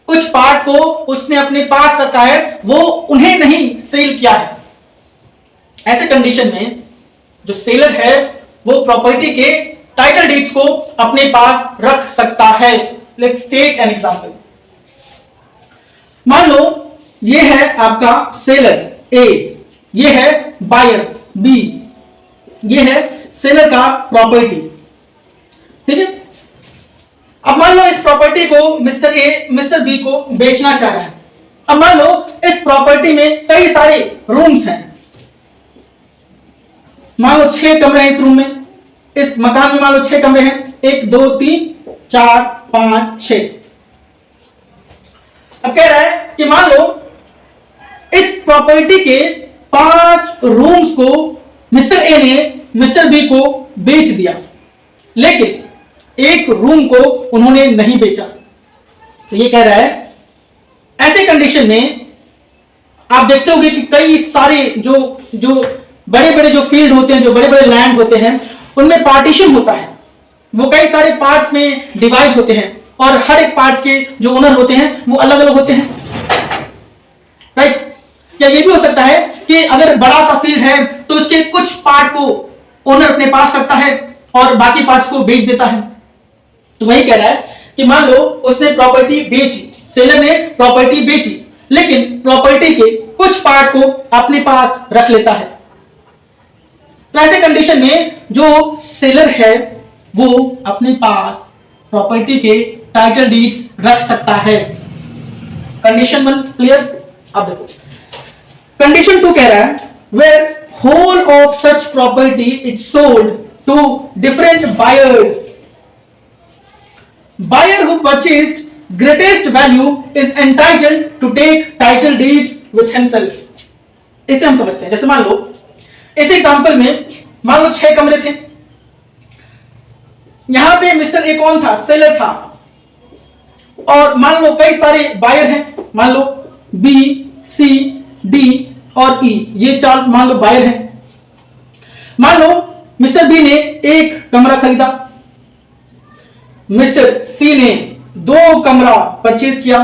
कुछ पार्ट को उसने अपने पास रखा है, वो उन्हें नहीं सेल किया है। ऐसे कंडीशन में जो सेलर है वो प्रॉपर्टी के टाइटल डीड्स को अपने पास रख सकता है। Let's take an example. मान लो ये है आपका सेलर ए, ये है बायर बी, ये है सेलर का प्रॉपर्टी, ठीक है। अब मान लो इस प्रॉपर्टी को मिस्टर ए मिस्टर बी को बेचना चाह रहा है। अब मान लो इस प्रॉपर्टी में कई सारे रूम्स हैं, मान लो 6 कमरे हैं इस रूम में, इस मकान में मान लो 6 कमरे हैं, 1 2 3 4 5 6। अब कह रहा है कि मान लो इस प्रॉपर्टी के 5 रूम्स को मिस्टर ए ने मिस्टर बी को बेच दिया, लेकिन एक रूम को उन्होंने नहीं बेचा। तो ये कह रहा है ऐसे कंडीशन में आप देखते होंगे कि कई सारे जो बड़े बड़े जो फील्ड होते हैं, जो बड़े बड़े लैंड होते हैं, उनमें पार्टीशन होता है, वो कई सारे पार्ट्स में डिवाइड होते हैं और हर एक पार्ट्स के जो ओनर होते हैं वो अलग अलग होते हैं, राइट। या ये भी हो सकता है कि अगर बड़ा सा फील्ड है तो उसके कुछ पार्ट को ओनर अपने पास रखता है और बाकी पार्ट्स को बेच देता है। तो वही कह रहा है कि मान लो उसने प्रॉपर्टी बेची, सेलर ने प्रॉपर्टी बेची, लेकिन प्रॉपर्टी के कुछ पार्ट को अपने पास रख लेता है। तो ऐसे कंडीशन में जो सेलर है वो अपने पास प्रॉपर्टी के टाइटल डीड्स रख सकता है। Condition 1 clear. अब देखो कंडीशन 2 कह रहा है where whole of such property is sold to different buyers, buyer who purchased greatest value is entitled to take title deeds with himself। इसे हम समझते हैं। जैसे मान लो इस एग्जांपल में मान लो 6 कमरे थे, यहां पे मिस्टर ए कौन था, सेलर था, और मान लो कई सारे बायर हैं, मान लो बी, सी, डी और ई, ये 4 मान लो बायर हैं। मान लो मिस्टर बी ने एक कमरा खरीदा, मिस्टर सी ने 2 कमरा परचेज किया,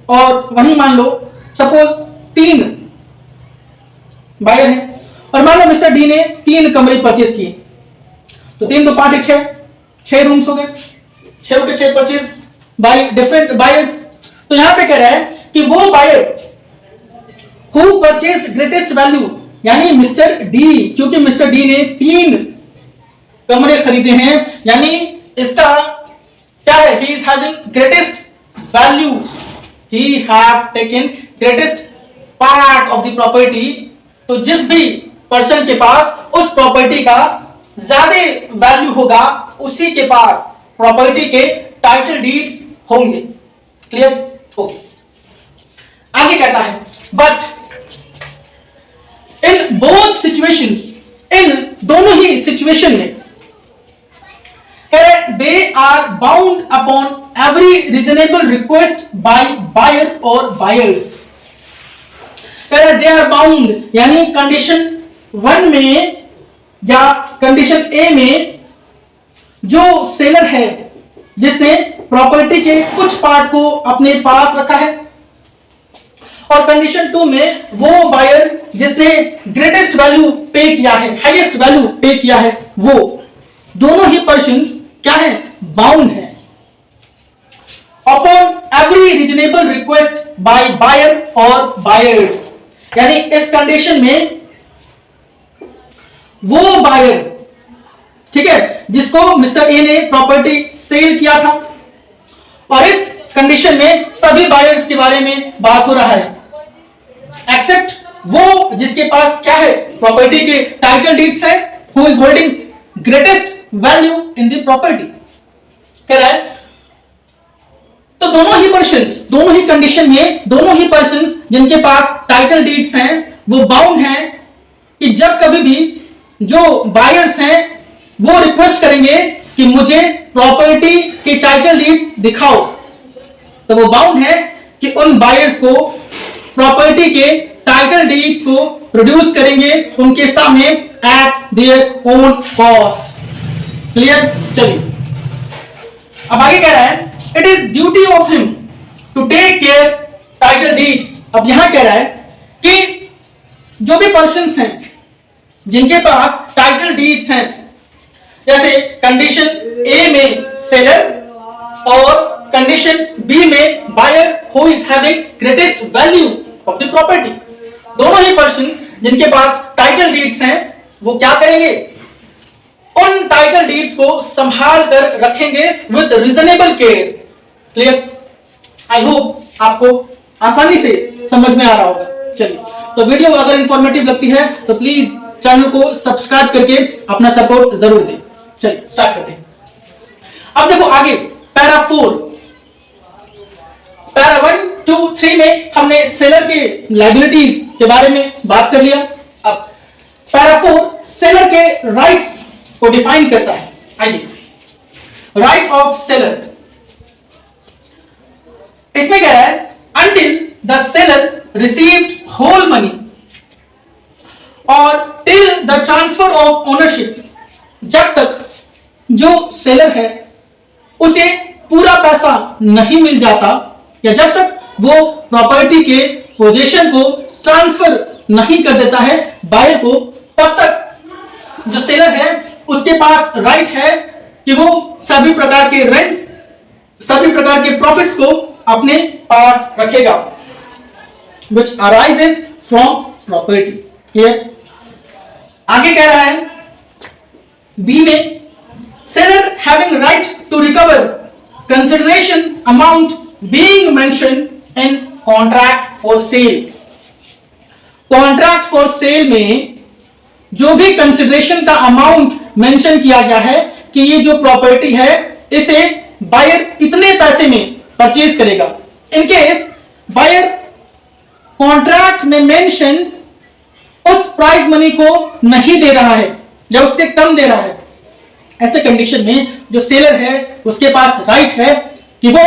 और वहीं मान लो सपोज 3 बायर हैं, और मान लो मिस्टर डी ने 3 कमरे परचेज किए, तो 3 तो 5 6 रूम्स हो गए, 6 के 6 परचेज बाय डिफरेंट बायर्स। तो यहां पे कह रहा है कि वो buyer who purchase greatest value, यानी मिस्टर डी, क्योंकि मिस्टर डी ने 3 कमरे खरीदे हैं, यानी इसका क्या है, he is having greatest value, he have taken greatest part of the property। तो जिस भी पर्सन के पास उस प्रॉपर्टी का ज्यादा वैल्यू होगा उसी के पास प्रॉपर्टी के टाइटल डीड्स होंगे। Clear, okay. आगे कहता है बट इन बोथ सिचुएशंस, इन दोनों ही सिचुएशन में they are bound upon every reasonable request by buyer or buyers। they are bound यानी कंडीशन 1 में या कंडीशन ए में जो सेलर है जिसने प्रॉपर्टी के कुछ पार्ट को अपने पास रखा है, और कंडीशन 2 में वो बायर जिसने ग्रेटेस्ट वैल्यू पे किया है, हाईएस्ट वैल्यू पे किया है, वो दोनों ही पर्सन्स क्या है, बाउंड है upon every reasonable request by buyer और बायर्स। यानी इस कंडीशन में वो बायर, ठीक है, जिसको मिस्टर ए ने प्रॉपर्टी सेल किया था, और इस कंडीशन में सभी बायर्स के बारे में बात हो रहा है एक्सेप्ट वो जिसके पास क्या है, प्रॉपर्टी के टाइटल डीड्स है, who is holding greatest value in the property. कह रहा है तो दोनों ही पर्सन्स, दोनों ही कंडीशन में दोनों ही पर्सन्स जिनके पास टाइटल डीड्स हैं वो बाउंड हैं कि जब कभी भी जो बायर्स हैं वो रिक्वेस्ट करेंगे कि मुझे प्रॉपर्टी के टाइटल डीड्स दिखाओ, तो वो बाउंड है कि उन बायर्स को प्रॉपर्टी के टाइटल डीड्स को प्रोड्यूस करेंगे उनके सामने at their own cost. Clear, चलिए अब आगे कह रहा है it is duty of him to take care title deeds. अब यहां कह रहा है कि जो भी पर्सन्स हैं जिनके पास टाइटल डीड्स हैं, जैसे कंडीशन ए में सेलर और कंडीशन बी में buyer who is having greatest value of the property, दोनों ही पर्सन्स जिनके पास टाइटल डीड्स हैं वो क्या करेंगे, उन टाइटल डीड्स को संभाल कर रखेंगे with reasonable care. Clear, I hope आपको आसानी से समझ में आ रहा होगा। चलिए, तो वीडियो अगर इंफॉर्मेटिव लगती है तो प्लीज चैनल को सब्सक्राइब करके अपना सपोर्ट जरूर दें। चलिए स्टार्ट करते हैं। अब देखो आगे पैरा 4, पैरा 1, 2, 3 में हमने सेलर के लायबिलिटीज के बारे में बात कर लिया। अब पैरा 4 सेलर के राइट्स को डिफाइन करता है। आइए, राइट ऑफ सेलर, इसमें कह रहा है until the seller received whole money और till the transfer of ownership, जब तक जो सेलर है उसे पूरा पैसा नहीं मिल जाता या जब तक वो प्रॉपर्टी के पोजीशन को ट्रांसफर नहीं कर देता है बायर को, तब तक जो सेलर है उसके पास राइट है कि वो सभी प्रकार के रेंट्स, सभी प्रकार के प्रॉफिट्स को अपने पास रखेगा, which arises from property. Clear? आगे कह रहा है बी में, seller having right to recover consideration amount being mentioned in contract for sale. Contract for sale में जो भी कंसिडरेशन का अमाउंट मेंशन किया गया है कि ये जो प्रॉपर्टी है इसे बायर इतने पैसे में परचेज करेगा, इन केस बायर कॉन्ट्रैक्ट में मेंशन उस प्राइस मनी को नहीं दे रहा है या उससे कम दे रहा है, ऐसे कंडीशन में जो सेलर है उसके पास राइट है कि वो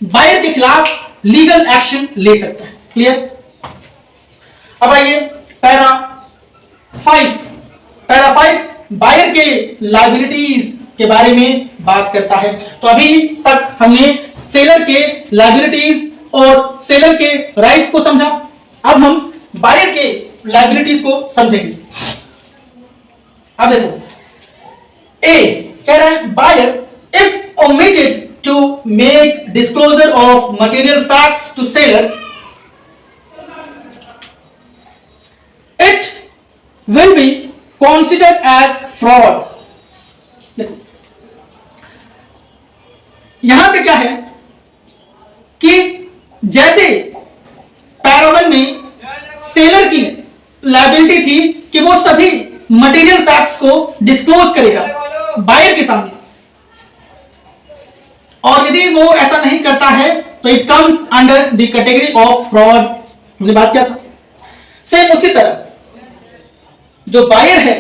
बायर के खिलाफ लीगल एक्शन ले सकता है। क्लियर? अब आइए पैरा 5 बायर के लायबिलिटीज के बारे में बात करता है। तो अभी तक हमने सेलर के लायबिलिटीज और सेलर के राइट्स को समझा, अब हम बायर के लायबिलिटीज को समझेंगे। अब देखो, ए कह रहा है buyer if omitted to make disclosure of material facts to seller it will be considered as fraud. देखो यहां पे क्या है कि जैसे पैरावन में सेलर की लायबिलिटी थी कि वो सभी मटेरियल फैक्ट्स को डिस्क्लोज करेगा बायर के सामने, और यदि वो ऐसा नहीं करता है तो it comes under the category of fraud. हमने बात किया था। सेम उसी तरह जो बायर है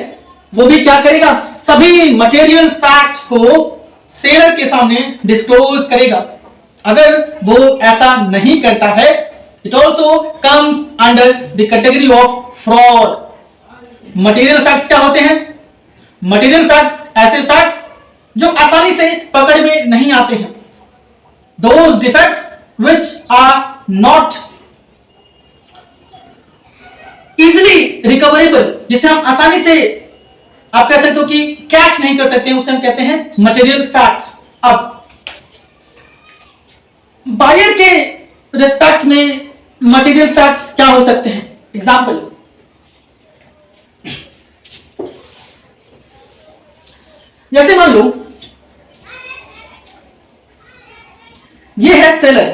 वो भी क्या करेगा, सभी मटेरियल फैक्ट्स को सेलर के सामने डिस्क्लोज करेगा। अगर वो ऐसा नहीं करता है it also comes under the category of fraud. Material facts क्या होते हैं? मटेरियल फैक्ट्स ऐसे फैक्ट्स जो आसानी से पकड़ में नहीं आते हैं, those defects which are not easily recoverable, जिसे हम आसानी से आप कह सकते हो कि कैच नहीं कर सकते, उसे हम कहते हैं मटेरियल फैक्ट्स। अब बायर के रिस्पेक्ट में मटेरियल फैक्ट्स क्या हो सकते हैं? एग्जांपल, जैसे मान लो ये है seller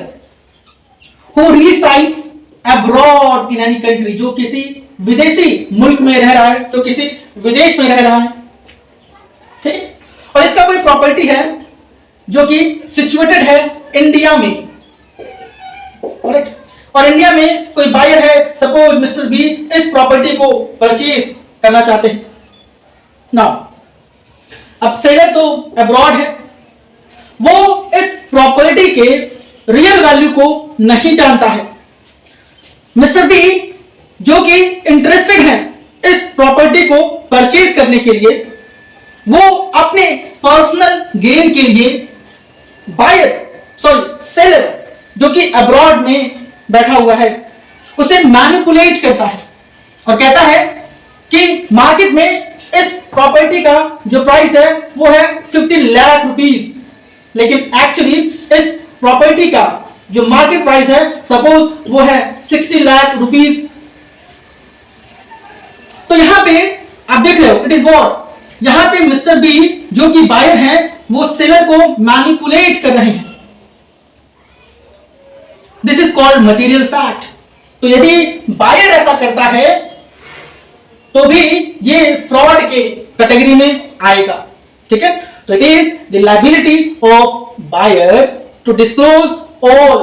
who resides abroad in any country, जो किसी विदेशी मुल्क में रह रहा है, जो किसी विदेश में रह रहा है, ठीक, और इसका कोई प्रॉपर्टी है जो कि सिचुएटेड है इंडिया में, करेक्ट, और इंडिया में कोई बायर है, सपोज मिस्टर बी इस प्रॉपर्टी को परचेज करना चाहते हैं ना। अब सेलर तो अब्रॉड है, वो इस प्रॉपर्टी के रियल वैल्यू को नहीं जानता है। मिस्टर बी जो कि इंटरेस्टेड है इस प्रॉपर्टी को परचेज करने के लिए, वो अपने पर्सनल गेन के लिए सेलर जो कि अब्रॉड में बैठा हुआ है उसे मैनिपुलेट करता है और कहता है कि मार्केट में इस प्रॉपर्टी का जो प्राइस है वो है 50 लाख रुपीस, लेकिन एक्चुअली इस प्रॉपर्टी का जो मार्केट प्राइस है सपोज वो है 60 लाख रुपीस। तो यहां पे आप देख रहे हो इट इज वॉट, यहां पे मिस्टर बी जो कि बायर है वो सेलर को मैनिपुलेट कर रहे हैं। This is called material fact. तो यदि बायर ऐसा करता है तो भी ये फ्रॉड के कैटेगरी में आएगा, ठीक है। तो it is the liability of buyer to disclose all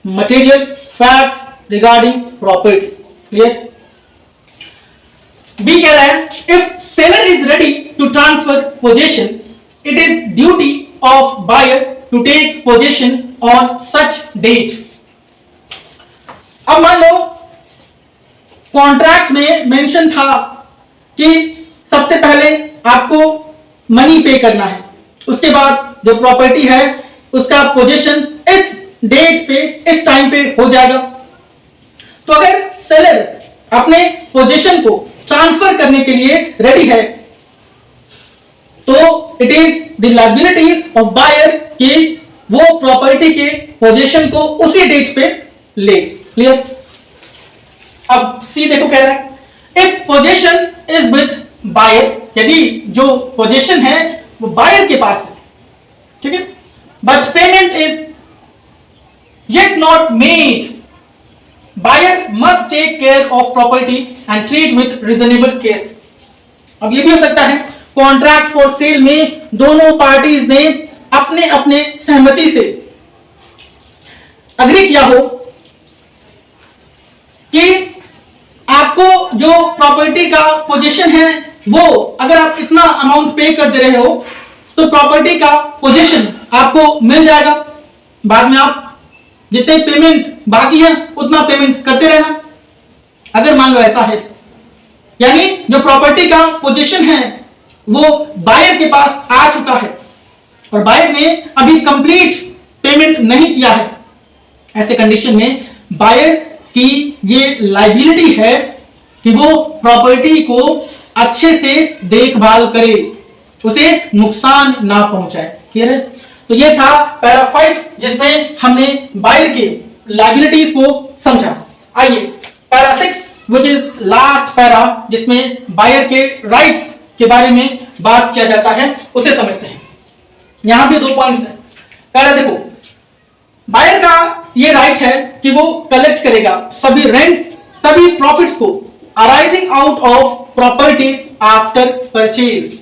material facts regarding property. Clear? B कह रहा है if seller is ready to transfer possession, it is duty of buyer to take possession on such date. अब मान लो कॉन्ट्रैक्ट में मेंशन था कि सबसे पहले आपको मनी पे करना है, उसके बाद जो प्रॉपर्टी है उसका पोजीशन इस डेट पे इस टाइम पे हो जाएगा। तो अगर सेलर अपने पोजीशन को ट्रांसफर करने के लिए रेडी है तो it is the liability of buyer कि वो प्रॉपर्टी के पोजीशन को उसी डेट पे ले। क्लियर? अब सी देखो कह रहा है if position is with buyer, यदि जो पोजीशन है वो बायर के पास है, ठीक है, but payment is yet not made, buyer must take care of property and treat with reasonable care. अब ये भी हो सकता है कॉन्ट्रैक्ट फॉर सेल में दोनों पार्टीज ने अपने अपने सहमति से अग्री किया हो कि आपको जो प्रॉपर्टी का पोजीशन है वो अगर आप इतना अमाउंट पे कर दे रहे हो तो प्रॉपर्टी का पोजीशन आपको मिल जाएगा, बाद में आप जितने पेमेंट बाकी है उतना पेमेंट करते रहना। अगर मान लो ऐसा है, यानी जो प्रॉपर्टी का पोजीशन है वो बायर के पास आ चुका है और बायर ने अभी कंप्लीट पेमेंट नहीं किया है, ऐसे कंडीशन में बायर की ये लायबिलिटी है कि वो प्रॉपर्टी को अच्छे से देखभाल करे, उसे नुकसान ना पहुंचाए। क्लियर है? तो ये था पैरा 5 जिसमें हमने बायर के लायबिलिटीज को समझा। आइए para 6 which is last para जिसमें बायर के राइट्स के बारे में बात किया जाता है उसे समझते हैं। यहां भी 2 पॉइंट्स है। पहला देखो, बायर का ये राइट है कि वो कलेक्ट करेगा सभी रेंट्स, सभी प्रॉफिट्स को arising out of property after purchase.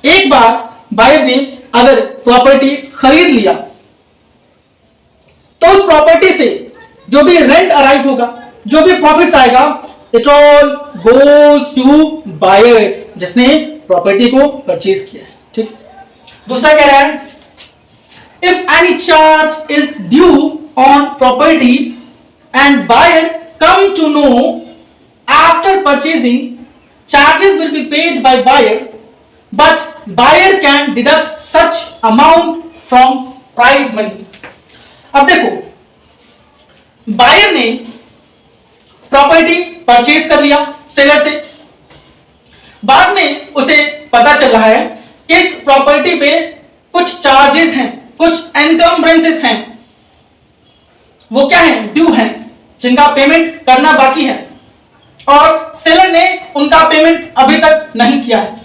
एक बार बायर ने अगर प्रॉपर्टी खरीद लिया तो उस प्रॉपर्टी से जो भी रेंट अराइज होगा, जो भी प्रॉफिट्स आएगा, it all goes to buyer जिसने प्रॉपर्टी को परचेज किया है। ठीक। दूसरा कह रहा है if any charge is due on property and buyer come to know after purchasing, charges will be paid by buyer but buyer can deduct such amount from prize money. अब देखो, बायर ने प्रॉपर्टी परचेज कर लिया सेलर से, बाद में उसे पता चल रहा है कि इस प्रॉपर्टी पे कुछ चार्जेस हैं, कुछ एनकम्ब्रेंसेस हैं, वो क्या है, ड्यू हैं, जिनका पेमेंट करना बाकी है और सेलर ने उनका पेमेंट अभी तक नहीं किया है।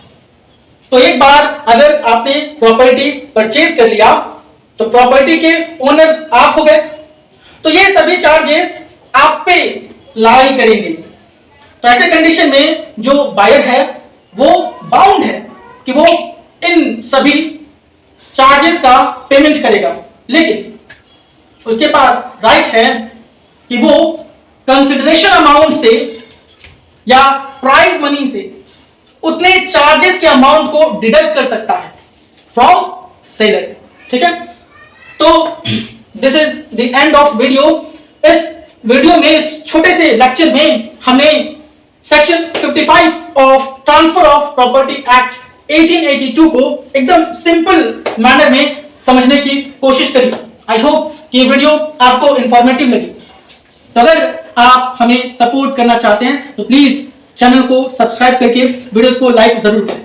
तो एक बार अगर आपने प्रॉपर्टी परचेज कर लिया तो प्रॉपर्टी के ओनर आप हो गए, तो ये सभी चार्जेस आप पे लाई करेंगे। तो ऐसे कंडीशन में जो बायर है वो बाउंड है कि वो इन सभी चार्जेस का पेमेंट करेगा, लेकिन उसके पास राइट है कि वो कंसिडरेशन अमाउंट से या प्राइज मनी से उतने चार्जेस के अमाउंट को डिडक्ट कर सकता है फ्रॉम सेलर। ठीक है, तो this is the end of video. इस वीडियो में, इस छोटे से लेक्चर में हमने section 55 of transfer of property act 1882 को एकदम सिंपल मैनर में समझने की कोशिश करी। आई होप कि ये वीडियो आपको इंफॉर्मेटिव लगी। तो अगर आप हमें सपोर्ट करना चाहते हैं तो प्लीज चैनल को सब्सक्राइब करके वीडियोस को लाइक जरूर करें।